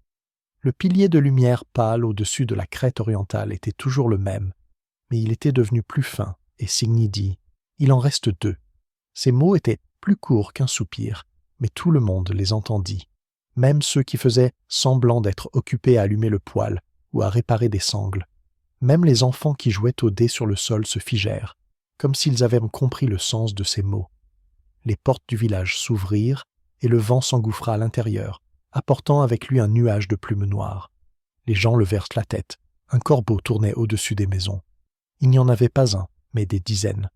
Le pilier de lumière pâle au-dessus de la crête orientale était toujours le même, mais il était devenu plus fin, et Signy dit « Il en reste 2. » Ces mots étaient plus courts qu'un soupir, mais tout le monde les entendit, même ceux qui faisaient semblant d'être occupés à allumer le poêle ou à réparer des sangles. Même les enfants qui jouaient au dé sur le sol se figèrent, comme s'ils avaient compris le sens de ces mots. Les portes du village s'ouvrirent et le vent s'engouffra à l'intérieur, apportant avec lui un nuage de plumes noires. Les gens levèrent la tête. Un corbeau tournait au-dessus des maisons. Il n'y en avait pas un, mais des dizaines.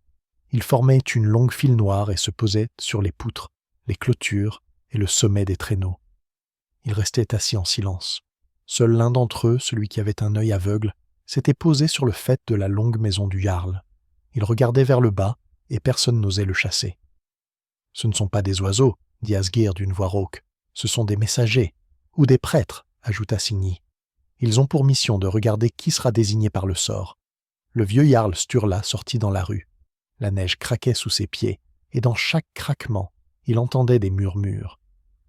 Ils formaient une longue file noire et se posaient sur les poutres, les clôtures et le sommet des traîneaux. Ils restaient assis en silence. Seul l'un d'entre eux, celui qui avait un œil aveugle, s'était posé sur le faîte de la longue maison du Jarl. Il regardait vers le bas, et personne n'osait le chasser. « Ce ne sont pas des oiseaux, dit Asgeir d'une voix rauque. Ce sont des messagers, ou des prêtres, ajouta Signy. Ils ont pour mission de regarder qui sera désigné par le sort. Le vieux Jarl Sturla sortit dans la rue. La neige craquait sous ses pieds, et dans chaque craquement, il entendait des murmures.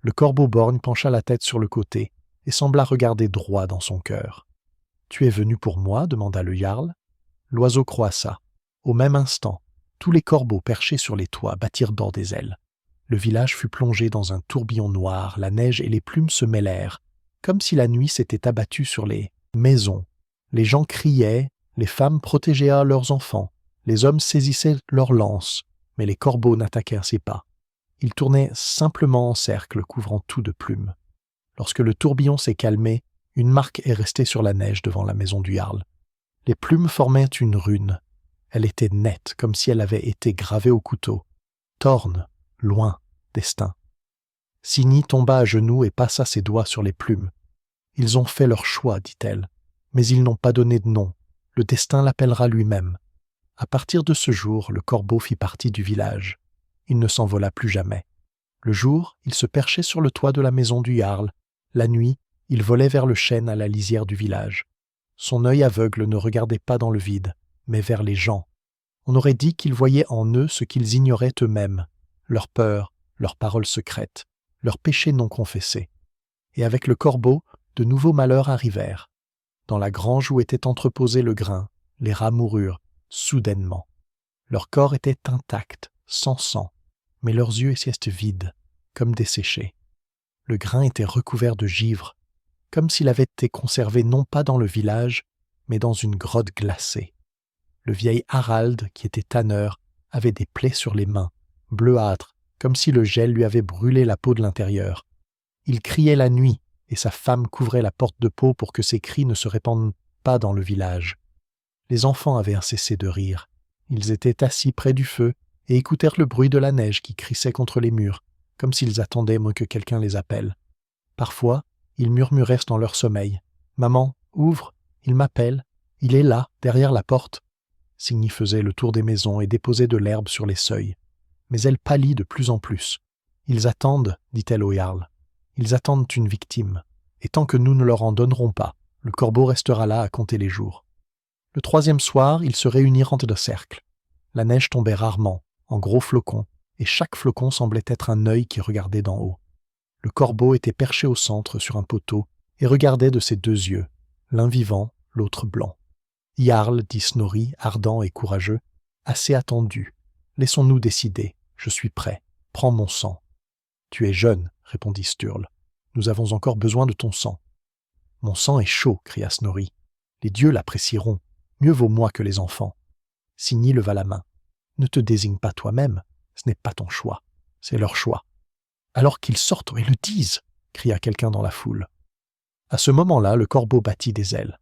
Le corbeau borgne pencha la tête sur le côté et sembla regarder droit dans son cœur. « Tu es venu pour moi » demanda le Jarl. L'oiseau croissa. Au même instant, tous les corbeaux perchés sur les toits battirent d'or des ailes. Le village fut plongé dans un tourbillon noir, la neige et les plumes se mêlèrent, comme si la nuit s'était abattue sur les maisons. Les gens criaient, les femmes protégeaient leurs enfants, les hommes saisissaient leurs lances, mais les corbeaux n'attaquèrent pas. Ils tournaient simplement en cercle, couvrant tout de plumes. Lorsque le tourbillon s'est calmé, une marque est restée sur la neige devant la maison du Jarl. Les plumes formaient une rune. Elle était nette, comme si elle avait été gravée au couteau. Torne, loin, destin. Signy tomba à genoux et passa ses doigts sur les plumes. « Ils ont fait leur choix, dit-elle, mais ils n'ont pas donné de nom. Le destin l'appellera lui-même. » À partir de ce jour, le corbeau fit partie du village. Il ne s'envola plus jamais. Le jour, il se perchait sur le toit de la maison du Jarl. La nuit, il volait vers le chêne à la lisière du village. Son œil aveugle ne regardait pas dans le vide, mais vers les gens. On aurait dit qu'il voyait en eux ce qu'ils ignoraient eux-mêmes, leurs peurs, leurs paroles secrètes, leurs péchés non confessés. Et avec le corbeau, de nouveaux malheurs arrivèrent. Dans la grange où était entreposé le grain, les rats moururent, soudainement. Leur corps était intact, sans sang, mais leurs yeux étaient vides, comme desséchés. Le grain était recouvert de givre, comme s'il avait été conservé non pas dans le village, mais dans une grotte glacée. Le vieil Harald, qui était tanneur, avait des plaies sur les mains, bleuâtres, comme si le gel lui avait brûlé la peau de l'intérieur. Il criait la nuit, et sa femme couvrait la porte de peau pour que ses cris ne se répandent pas dans le village. Les enfants avaient cessé de rire. Ils étaient assis près du feu et écoutèrent le bruit de la neige qui crissait contre les murs, comme s'ils attendaient que quelqu'un les appelle. Parfois, ils murmuraient dans leur sommeil. « Maman, ouvre, il m'appelle, il est là, derrière la porte. » Signy faisait le tour des maisons et déposait de l'herbe sur les seuils. Mais elle pâlit de plus en plus. « Ils attendent, dit-elle au Jarl. Ils attendent une victime. Et tant que nous ne leur en donnerons pas, le corbeau restera là à compter les jours. » Le troisième soir, ils se réunirent en de cercle. La neige tombait rarement, en gros flocons, et chaque flocon semblait être un œil qui regardait d'en haut. Le corbeau était perché au centre sur un poteau et regardait de ses deux yeux, l'un vivant, l'autre blanc. « Jarl, dit Snorri, ardent et courageux, assez attendu. Laissons-nous décider. Je suis prêt. Prends mon sang. »« Tu es jeune, répondit Sturl. Nous avons encore besoin de ton sang. »« Mon sang est chaud, cria Snorri. Les dieux l'apprécieront. Mieux vaut moi que les enfants. » Signy leva la main. « Ne te désigne pas toi-même. Ce n'est pas ton choix. C'est leur choix. »« Alors qu'ils sortent et le disent !» cria quelqu'un dans la foule. À ce moment-là, le corbeau battit des ailes.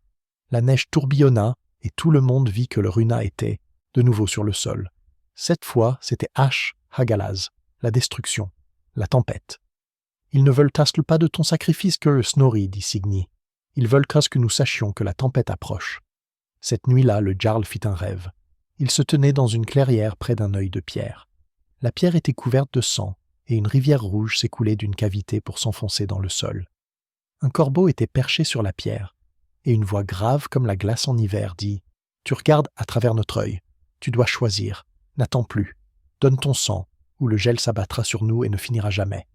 La neige tourbillonna et tout le monde vit que le runa était, de nouveau sur le sol. Cette fois, c'était Ash Hagalaz, la destruction, la tempête. « Ils ne veulent pas de ton sacrifice que Snorri, dit Signy. Ils veulent que nous sachions que la tempête approche. » Cette nuit-là, le Jarl fit un rêve. Il se tenait dans une clairière près d'un œil de pierre. La pierre était couverte de sang, et une rivière rouge s'écoulait d'une cavité pour s'enfoncer dans le sol. Un corbeau était perché sur la pierre, et une voix grave comme la glace en hiver dit « Tu regardes à travers notre œil. Tu dois choisir. N'attends plus. Donne ton sang, ou le gel s'abattra sur nous et ne finira jamais. »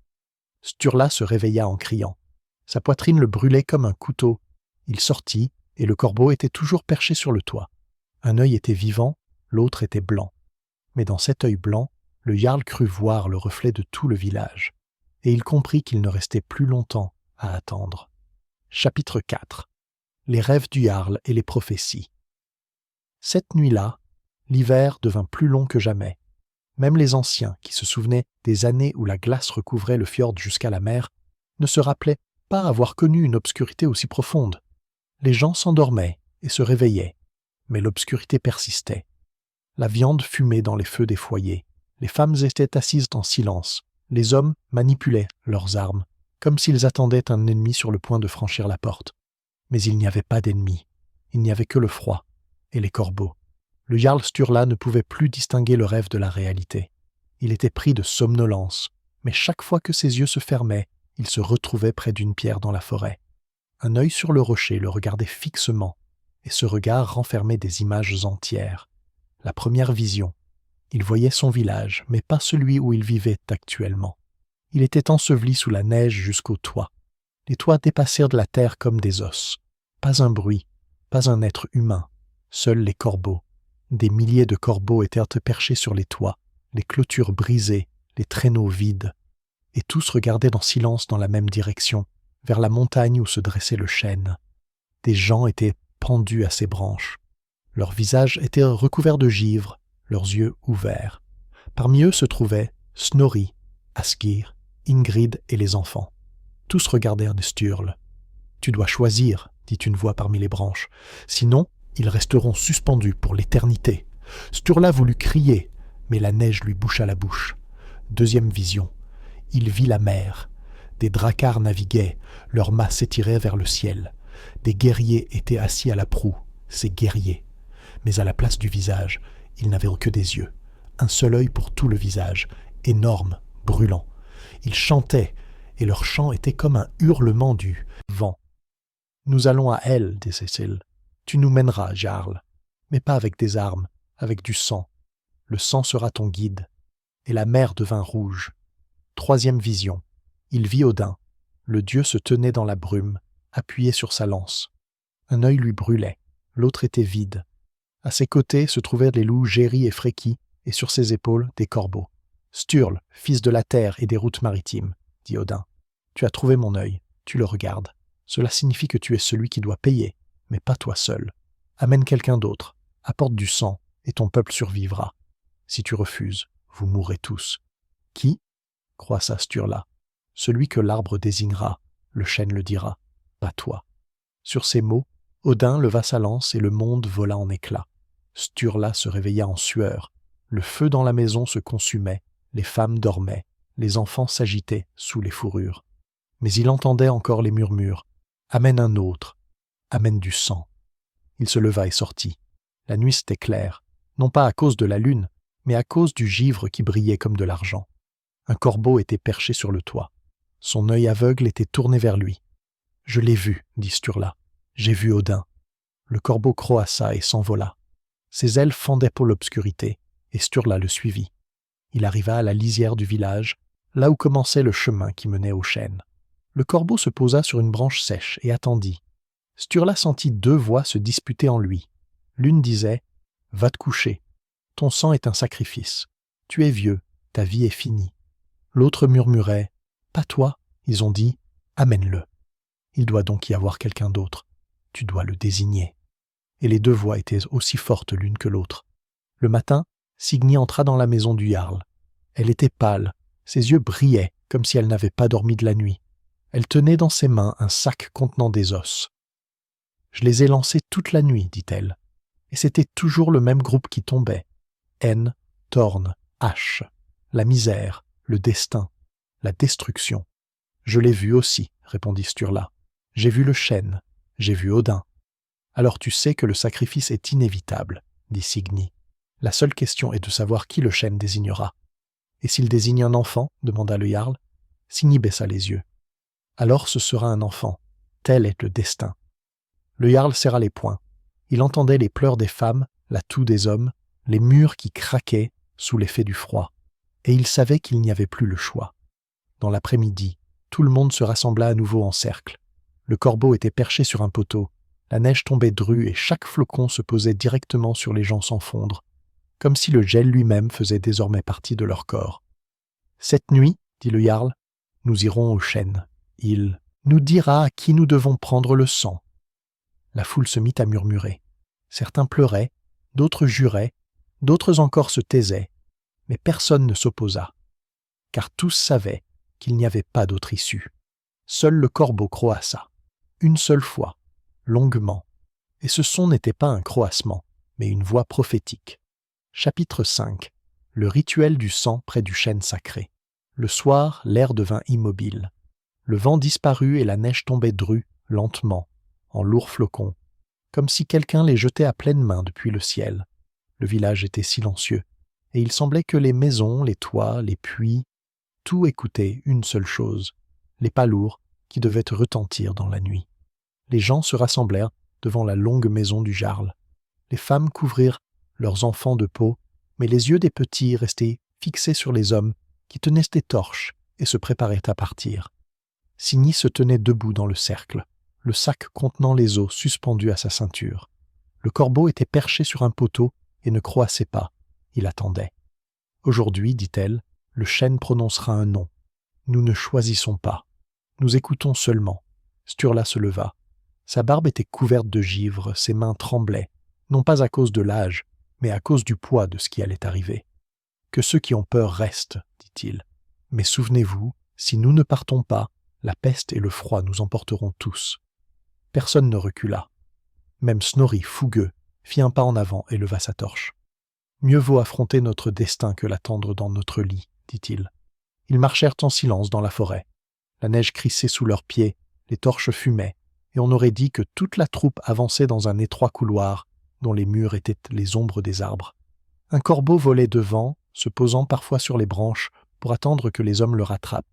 Sturla se réveilla en criant. Sa poitrine le brûlait comme un couteau. Il sortit, et le corbeau était toujours perché sur le toit. Un œil était vivant, l'autre était blanc. Mais dans cet œil blanc, le Jarl crut voir le reflet de tout le village, et il comprit qu'il ne restait plus longtemps à attendre. Chapitre 4. Les rêves du Jarl et les prophéties. Cette nuit-là, l'hiver devint plus long que jamais. Même les anciens, qui se souvenaient des années où la glace recouvrait le fjord jusqu'à la mer, ne se rappelaient pas avoir connu une obscurité aussi profonde. Les gens s'endormaient et se réveillaient, mais l'obscurité persistait. La viande fumait dans les feux des foyers. Les femmes étaient assises en silence. Les hommes manipulaient leurs armes, comme s'ils attendaient un ennemi sur le point de franchir la porte. Mais il n'y avait pas d'ennemi. Il n'y avait que le froid et les corbeaux. Le Jarl Sturla ne pouvait plus distinguer le rêve de la réalité. Il était pris de somnolence, mais chaque fois que ses yeux se fermaient, il se retrouvait près d'une pierre dans la forêt. Un œil sur le rocher le regardait fixement, et ce regard renfermait des images entières. La première vision. Il voyait son village, mais pas celui où il vivait actuellement. Il était enseveli sous la neige jusqu'au toit. Les toits dépassèrent de la terre comme des os. Pas un bruit, pas un être humain, seuls les corbeaux. Des milliers de corbeaux étaient perchés sur les toits, les clôtures brisées, les traîneaux vides. Et tous regardaient en silence dans la même direction, vers la montagne où se dressait le chêne. Des gens étaient pendus à ses branches. Leurs visages étaient recouverts de givre, leurs yeux ouverts. Parmi eux se trouvaient Snorri, Asgir, Ingrid et les enfants. Tous regardèrent Sturle. « Tu dois choisir, dit une voix parmi les branches. Sinon, ils resteront suspendus pour l'éternité. » Sturla voulut crier, mais la neige lui boucha la bouche. Deuxième vision. Il vit la mer. Des dracars naviguaient, leurs mâts s'étiraient vers le ciel. Des guerriers étaient assis à la proue, ces guerriers. Mais à la place du visage, ils n'avaient que des yeux. Un seul œil pour tout le visage, énorme, brûlant. Ils chantaient, et leur chant était comme un hurlement du vent. « Nous allons à elle, dit Cécile. Tu nous mèneras, Jarl, mais pas avec des armes, avec du sang. Le sang sera ton guide. » Et la mer devint rouge. Troisième vision. Il vit Odin. Le dieu se tenait dans la brume, appuyé sur sa lance. Un œil lui brûlait, l'autre était vide. À ses côtés se trouvaient les loups Géry et Fréki, et sur ses épaules des corbeaux. « Sturle, fils de la terre et des routes maritimes, dit Odin. Tu as trouvé mon œil, tu le regardes. Cela signifie que tu es celui qui doit payer, mais pas toi seul. Amène quelqu'un d'autre, apporte du sang, et ton peuple survivra. Si tu refuses, vous mourrez tous. » « Qui » croissa Sturla. « Celui que l'arbre désignera, le chêne le dira, pas toi. » Sur ces mots, Odin leva sa lance et le monde vola en éclats. Sturla se réveilla en sueur. Le feu dans la maison se consumait, les femmes dormaient, les enfants s'agitaient sous les fourrures. Mais il entendait encore les murmures. « Amène un autre, amène du sang. » Il se leva et sortit. La nuit était claire, non pas à cause de la lune, mais à cause du givre qui brillait comme de l'argent. Un corbeau était perché sur le toit. Son œil aveugle était tourné vers lui. « Je l'ai vu, dit Sturla. J'ai vu Odin. » Le corbeau croassa et s'envola. Ses ailes fendaient pour l'obscurité, et Sturla le suivit. Il arriva à la lisière du village, là où commençait le chemin qui menait au chêne. Le corbeau se posa sur une branche sèche et attendit. Sturla sentit deux voix se disputer en lui. L'une disait « Va te coucher. Ton sang est un sacrifice. Tu es vieux, ta vie est finie. » L'autre murmurait « Pas toi. » Ils ont dit « Amène-le. » Il doit donc y avoir quelqu'un d'autre. Tu dois le désigner. Et les deux voix étaient aussi fortes l'une que l'autre. Le matin, Signy entra dans la maison du Jarl. Elle était pâle, ses yeux brillaient comme si elle n'avait pas dormi de la nuit. Elle tenait dans ses mains un sac contenant des os. « Je les ai lancés toute la nuit, dit-elle. Et c'était toujours le même groupe qui tombait. Haine, Thorn, Hache, la misère, le destin, la destruction. Je l'ai vu aussi, répondit Sturla. J'ai vu le chêne, j'ai vu Odin. Alors tu sais que le sacrifice est inévitable, dit Signy. La seule question est de savoir qui le chêne désignera. Et s'il désigne un enfant, demanda le Jarl. Signy baissa les yeux. Alors ce sera un enfant. Tel est le destin. Le Jarl serra les poings. Il entendait les pleurs des femmes, la toux des hommes, les murs qui craquaient sous l'effet du froid. Et il savait qu'il n'y avait plus le choix. Dans l'après-midi, tout le monde se rassembla à nouveau en cercle. Le corbeau était perché sur un poteau. La neige tombait drue et chaque flocon se posait directement sur les gens sans fondre, comme si le gel lui-même faisait désormais partie de leur corps. « Cette nuit, dit le Jarl, nous irons au chêne. Il nous dira à qui nous devons prendre le sang. » La foule se mit à murmurer. Certains pleuraient, d'autres juraient, d'autres encore se taisaient, mais personne ne s'opposa, car tous savaient qu'il n'y avait pas d'autre issue. Seul le corbeau croassa, une seule fois, longuement, et ce son n'était pas un croassement, mais une voix prophétique. Chapitre 5. Le rituel du sang près du chêne sacré. Le soir, l'air devint immobile. Le vent disparut et la neige tombait drue, lentement, en lourds flocons, comme si quelqu'un les jetait à pleine main depuis le ciel. Le village était silencieux, et il semblait que les maisons, les toits, les puits, tout écoutait une seule chose, les pas lourds qui devaient retentir dans la nuit. Les gens se rassemblèrent devant la longue maison du jarl. Les femmes couvrirent leurs enfants de peau, mais les yeux des petits restaient fixés sur les hommes qui tenaient des torches et se préparaient à partir. Signy se tenait debout dans le cercle, le sac contenant les os suspendu à sa ceinture. Le corbeau était perché sur un poteau et ne croassait pas. Il attendait. « Aujourd'hui, dit-elle, le chêne prononcera un nom. Nous ne choisissons pas. Nous écoutons seulement. » Sturla se leva. Sa barbe était couverte de givre, ses mains tremblaient, non pas à cause de l'âge, mais à cause du poids de ce qui allait arriver. « Que ceux qui ont peur restent, dit-il. Mais souvenez-vous, si nous ne partons pas, la peste et le froid nous emporteront tous. » Personne ne recula. Même Snorri, fougueux, fit un pas en avant et leva sa torche. « Mieux vaut affronter notre destin que l'attendre dans notre lit, dit-il. Ils marchèrent en silence dans la forêt. La neige crissait sous leurs pieds, les torches fumaient, et on aurait dit que toute la troupe avançait dans un étroit couloir dont les murs étaient les ombres des arbres. Un corbeau volait devant, se posant parfois sur les branches pour attendre que les hommes le rattrapent.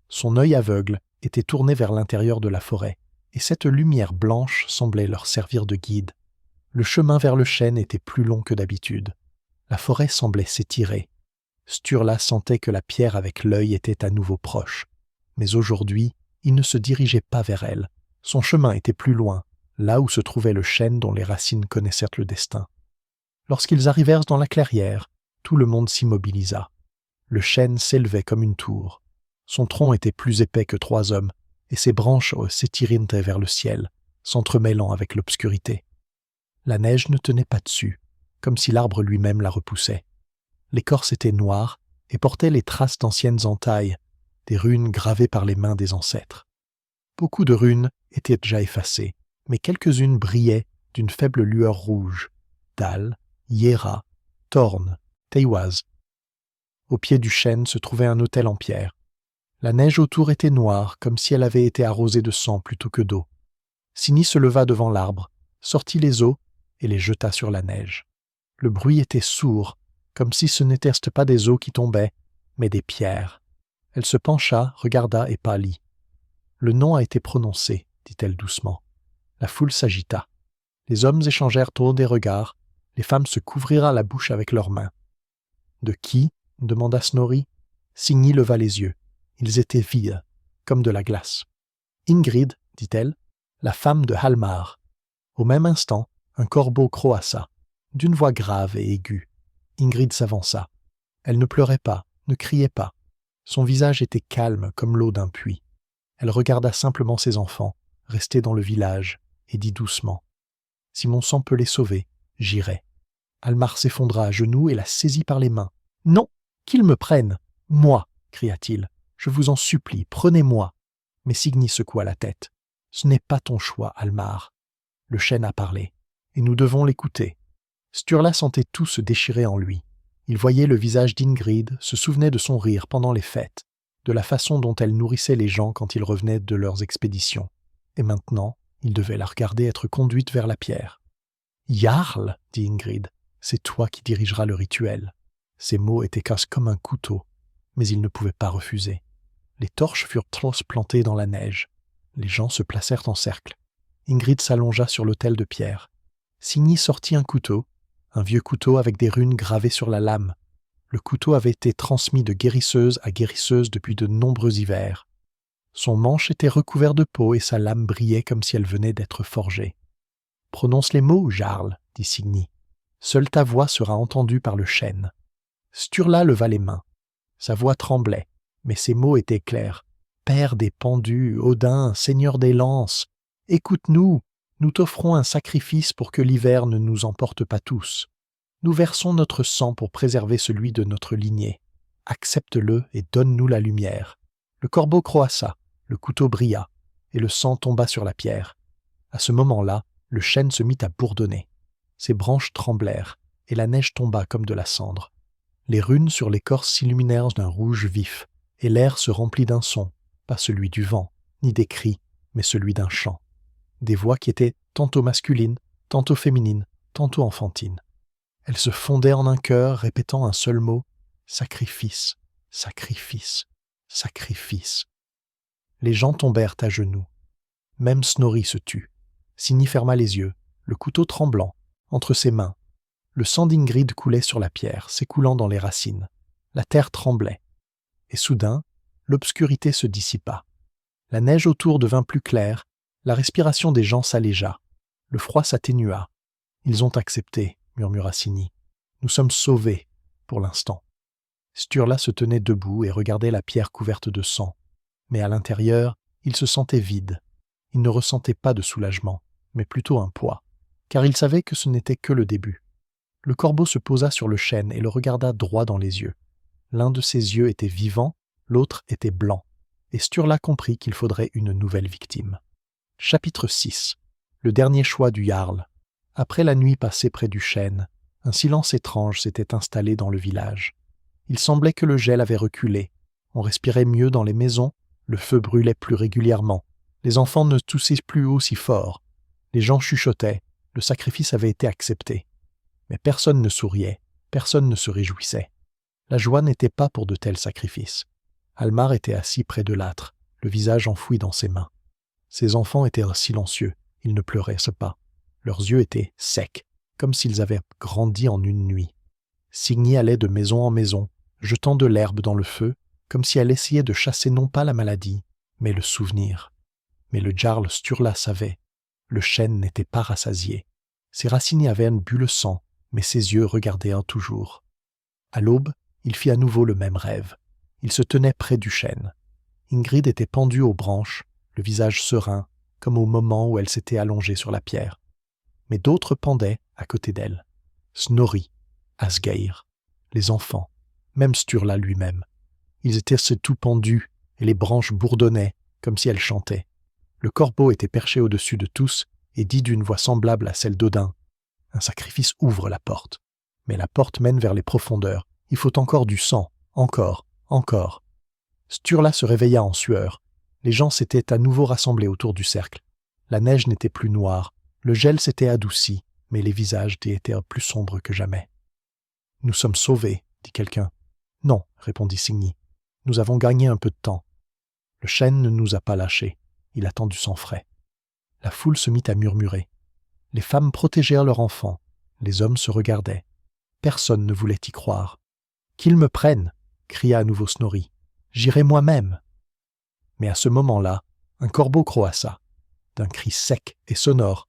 Son œil aveugle était tourné vers l'intérieur de la forêt, et cette lumière blanche semblait leur servir de guide. Le chemin vers le chêne était plus long que d'habitude. La forêt semblait s'étirer. Sturla sentait que la pierre avec l'œil était à nouveau proche. Mais aujourd'hui, il ne se dirigeait pas vers elle. Son chemin était plus loin, là où se trouvait le chêne dont les racines connaissaient le destin. Lorsqu'ils arrivèrent dans la clairière, tout le monde s'immobilisa. Le chêne s'élevait comme une tour. Son tronc était plus épais que 3 hommes, et ses branches s'étirentaient vers le ciel, s'entremêlant avec l'obscurité. La neige ne tenait pas dessus, comme si l'arbre lui-même la repoussait. L'écorce était noire et portait les traces d'anciennes entailles, des runes gravées par les mains des ancêtres. Beaucoup de runes étaient déjà effacées, mais quelques-unes brillaient d'une faible lueur rouge. Dal, Yera, Thorn, Teiwaz. Au pied du chêne se trouvait un autel en pierre. La neige autour était noire, comme si elle avait été arrosée de sang plutôt que d'eau. Signy se leva devant l'arbre, sortit les os et les jeta sur la neige. Le bruit était sourd, comme si ce n'étaient pas des os qui tombaient, mais des pierres. Elle se pencha, regarda et pâlit. « Le nom a été prononcé, dit-elle doucement. La foule s'agita. Les hommes échangèrent trop des regards, les femmes se couvrirent la bouche avec leurs mains. « De qui ?» demanda Snorri. Signy leva les yeux. Ils étaient vides, comme de la glace. « Ingrid, dit-elle, la femme de Halmar. » Au même instant, un corbeau croassa, d'une voix grave et aiguë. Ingrid s'avança. Elle ne pleurait pas, ne criait pas. Son visage était calme comme l'eau d'un puits. Elle regarda simplement ses enfants, restés dans le village, et dit doucement « Si mon sang peut les sauver, j'irai. » Halmar s'effondra à genoux et la saisit par les mains. « Non, qu'ils me prennent, moi !» cria-t-il. « Je vous en supplie, prenez-moi !» Mais Signy secoua la tête. « Ce n'est pas ton choix, Halmar. Le chêne a parlé, et nous devons l'écouter. » Sturla sentait tout se déchirer en lui. Il voyait le visage d'Ingrid, se souvenait de son rire pendant les fêtes, de la façon dont elle nourrissait les gens quand ils revenaient de leurs expéditions. Et maintenant, il devait la regarder être conduite vers la pierre. « Jarl, dit Ingrid, c'est toi qui dirigeras le rituel. » Ces mots étaient casses comme un couteau, mais il ne pouvait pas refuser. Les torches furent plantées dans la neige. Les gens se placèrent en cercle. Ingrid s'allongea sur l'autel de pierre. Signy sortit un couteau, un vieux couteau avec des runes gravées sur la lame. Le couteau avait été transmis de guérisseuse à guérisseuse depuis de nombreux hivers. Son manche était recouvert de peau et sa lame brillait comme si elle venait d'être forgée. « Prononce les mots, Jarl, dit Signy. Seule ta voix sera entendue par le chêne. » Sturla leva les mains. Sa voix tremblait, mais ses mots étaient clairs. « Père des pendus, Odin, Seigneur des lances, écoute-nous, nous t'offrons un sacrifice pour que l'hiver ne nous emporte pas tous. Nous versons notre sang pour préserver celui de notre lignée. Accepte-le et donne-nous la lumière. » Le corbeau croassa, le couteau brilla, et le sang tomba sur la pierre. À ce moment-là, le chêne se mit à bourdonner. Ses branches tremblèrent, et la neige tomba comme de la cendre. Les runes sur l'écorce s'illuminèrent d'un rouge vif, et l'air se remplit d'un son, pas celui du vent, ni des cris, mais celui d'un chant. Des voix qui étaient tantôt masculines, tantôt féminines, tantôt enfantines. Elles se fondaient en un chœur, répétant un seul mot, « Sacrifice, sacrifice, sacrifice ». Les gens tombèrent à genoux. Même Snorri se tut. Signy ferma les yeux, le couteau tremblant, entre ses mains. Le sang d'Ingrid coulait sur la pierre, s'écoulant dans les racines. La terre tremblait. Et soudain, l'obscurité se dissipa. La neige autour devint plus claire, la respiration des gens s'allégea. Le froid s'atténua. « Ils ont accepté », murmura Signy. « Nous sommes sauvés, pour l'instant. » Sturla se tenait debout et regardait la pierre couverte de sang. Mais à l'intérieur, il se sentait vide. Il ne ressentait pas de soulagement, mais plutôt un poids, car il savait que ce n'était que le début. Le corbeau se posa sur le chêne et le regarda droit dans les yeux. L'un de ses yeux était vivant, l'autre était blanc, et Sturla comprit qu'il faudrait une nouvelle victime. Chapitre 6. Le dernier choix du Jarl. Après la nuit passée près du chêne, un silence étrange s'était installé dans le village. Il semblait que le gel avait reculé. On respirait mieux dans les maisons, le feu brûlait plus régulièrement. Les enfants ne toussaient plus aussi fort. Les gens chuchotaient, le sacrifice avait été accepté. Mais personne ne souriait, personne ne se réjouissait. La joie n'était pas pour de tels sacrifices. Almar était assis près de l'âtre, le visage enfoui dans ses mains. Ses enfants étaient silencieux, ils ne pleuraient pas. Leurs yeux étaient secs, comme s'ils avaient grandi en une nuit. Signy allait de maison en maison, jetant de l'herbe dans le feu, comme si elle essayait de chasser non pas la maladie, mais le souvenir. Mais le Jarl Sturla savait. Le chêne n'était pas rassasié. Ses racines avaient bu le sang, mais ses yeux regardaient toujours. À l'aube, il fit à nouveau le même rêve. Il se tenait près du chêne. Ingrid était pendue aux branches, le visage serein, comme au moment où elle s'était allongée sur la pierre. Mais d'autres pendaient à côté d'elle. Snorri, Asgeir, les enfants, même Sturla lui-même. Ils étaient tout pendus, et les branches bourdonnaient, comme si elles chantaient. Le corbeau était perché au-dessus de tous, et dit d'une voix semblable à celle d'Odin. « Un sacrifice ouvre la porte. Mais la porte mène vers les profondeurs. Il faut encore du sang, encore, encore. » Sturla se réveilla en sueur. Les gens s'étaient à nouveau rassemblés autour du cercle. La neige n'était plus noire, le gel s'était adouci, mais les visages étaient plus sombres que jamais. « Nous sommes sauvés, » dit quelqu'un. « Non, » répondit Signy. « Nous avons gagné un peu de temps. Le chêne ne nous a pas lâchés. Il a tendu sang frais. » La foule se mit à murmurer. Les femmes protégèrent leurs enfants. Les hommes se regardaient. Personne ne voulait y croire. « Qu'ils me prennent !» cria à nouveau Snorri. « J'irai moi-même !» Mais à ce moment-là, un corbeau croassa, d'un cri sec et sonore,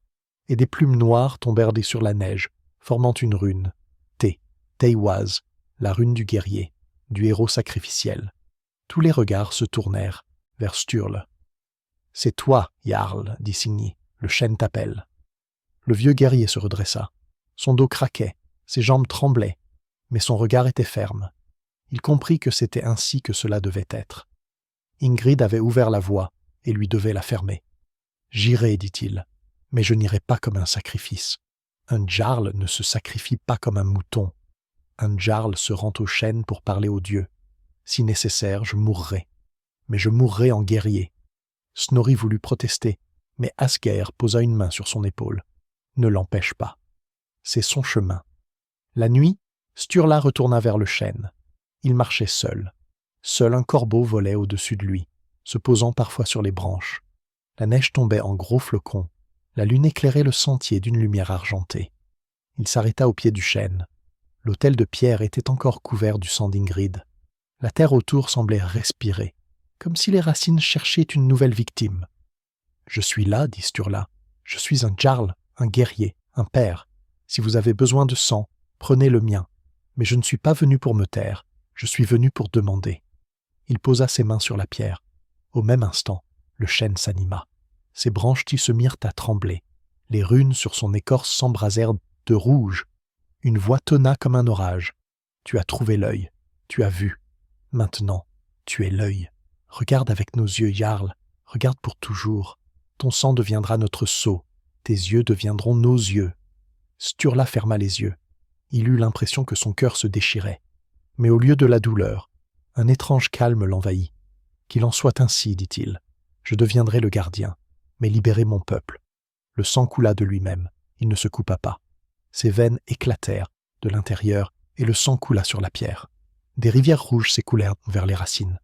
et des plumes noires tombèrent sur la neige, formant une rune. Teiwaz, la rune du guerrier, du héros sacrificiel. Tous les regards se tournèrent vers Sturle. « C'est toi, Jarl, dit Signy, le chêne t'appelle. » Le vieux guerrier se redressa. Son dos craquait, ses jambes tremblaient, mais son regard était ferme. Il comprit que c'était ainsi que cela devait être. Ingrid avait ouvert la voie et lui devait la fermer. « J'irai, dit-il, mais je n'irai pas comme un sacrifice. Un Jarl ne se sacrifie pas comme un mouton. Un Jarl se rend au chêne pour parler aux dieux. Si nécessaire, je mourrai. Mais je mourrai en guerrier. » Snorri voulut protester, mais Asgeir posa une main sur son épaule. « Ne l'empêche pas. C'est son chemin. » La nuit, Sturla retourna vers le chêne. Il marchait seul. Seul un corbeau volait au-dessus de lui, se posant parfois sur les branches. La neige tombait en gros flocons. La lune éclairait le sentier d'une lumière argentée. Il s'arrêta au pied du chêne. L'autel de pierre était encore couvert du sang d'Ingrid. La terre autour semblait respirer, comme si les racines cherchaient une nouvelle victime. « Je suis là, dit Sturla. Je suis un Jarl, un guerrier, un père. Si vous avez besoin de sang, prenez le mien. Mais je ne suis pas venu pour me taire. Je suis venu pour demander. » Il posa ses mains sur la pierre. Au même instant, le chêne s'anima. Ses branches se mirent à trembler. Les runes sur son écorce s'embrasèrent de rouge. Une voix tonna comme un orage. « Tu as trouvé l'œil. Tu as vu. Maintenant, tu es l'œil. Regarde avec nos yeux, Jarl. Regarde pour toujours. Ton sang deviendra notre sceau. Tes yeux deviendront nos yeux. » Sturla ferma les yeux. Il eut l'impression que son cœur se déchirait. Mais au lieu de la douleur, un étrange calme l'envahit. « Qu'il en soit ainsi, dit-il. Je deviendrai le gardien, mais libérer mon peuple. » Le sang coula de lui-même. Il ne se coupa pas. Ses veines éclatèrent de l'intérieur et le sang coula sur la pierre. Des rivières rouges s'écoulèrent vers les racines.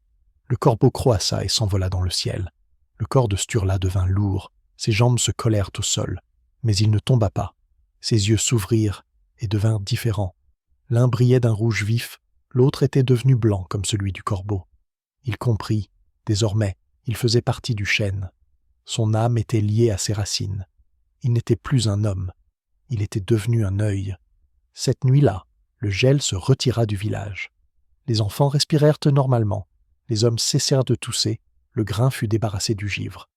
Le corbeau croassa et s'envola dans le ciel. Le corps de Sturla devint lourd, ses jambes se collèrent au sol. Mais il ne tomba pas. Ses yeux s'ouvrirent et devinrent différents. L'un brillait d'un rouge vif, l'autre était devenu blanc comme celui du corbeau. Il comprit, désormais, il faisait partie du chêne. Son âme était liée à ses racines. Il n'était plus un homme, il était devenu un œil. Cette nuit-là, le gel se retira du village. Les enfants respirèrent normalement, les hommes cessèrent de tousser, le grain fut débarrassé du givre.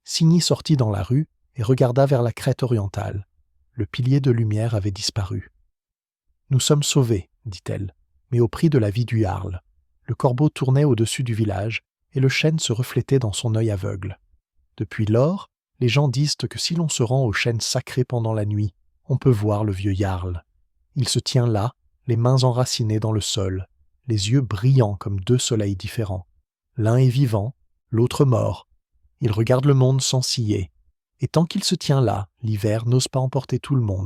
Signy sortit dans la rue et regarda vers la crête orientale. Le pilier de lumière avait disparu. « Nous sommes sauvés, dit-elle, mais au prix de la vie du Jarl. » Le corbeau tournait au-dessus du village et le chêne se reflétait dans son œil aveugle. Depuis lors, les gens disent que si l'on se rend au chêne sacré pendant la nuit, on peut voir le vieux Jarl. Il se tient là, les mains enracinées dans le sol, les yeux brillants comme deux soleils différents. L'un est vivant, l'autre mort. Il regarde le monde sans ciller. Et tant qu'il se tient là, l'hiver n'ose pas emporter tout le monde.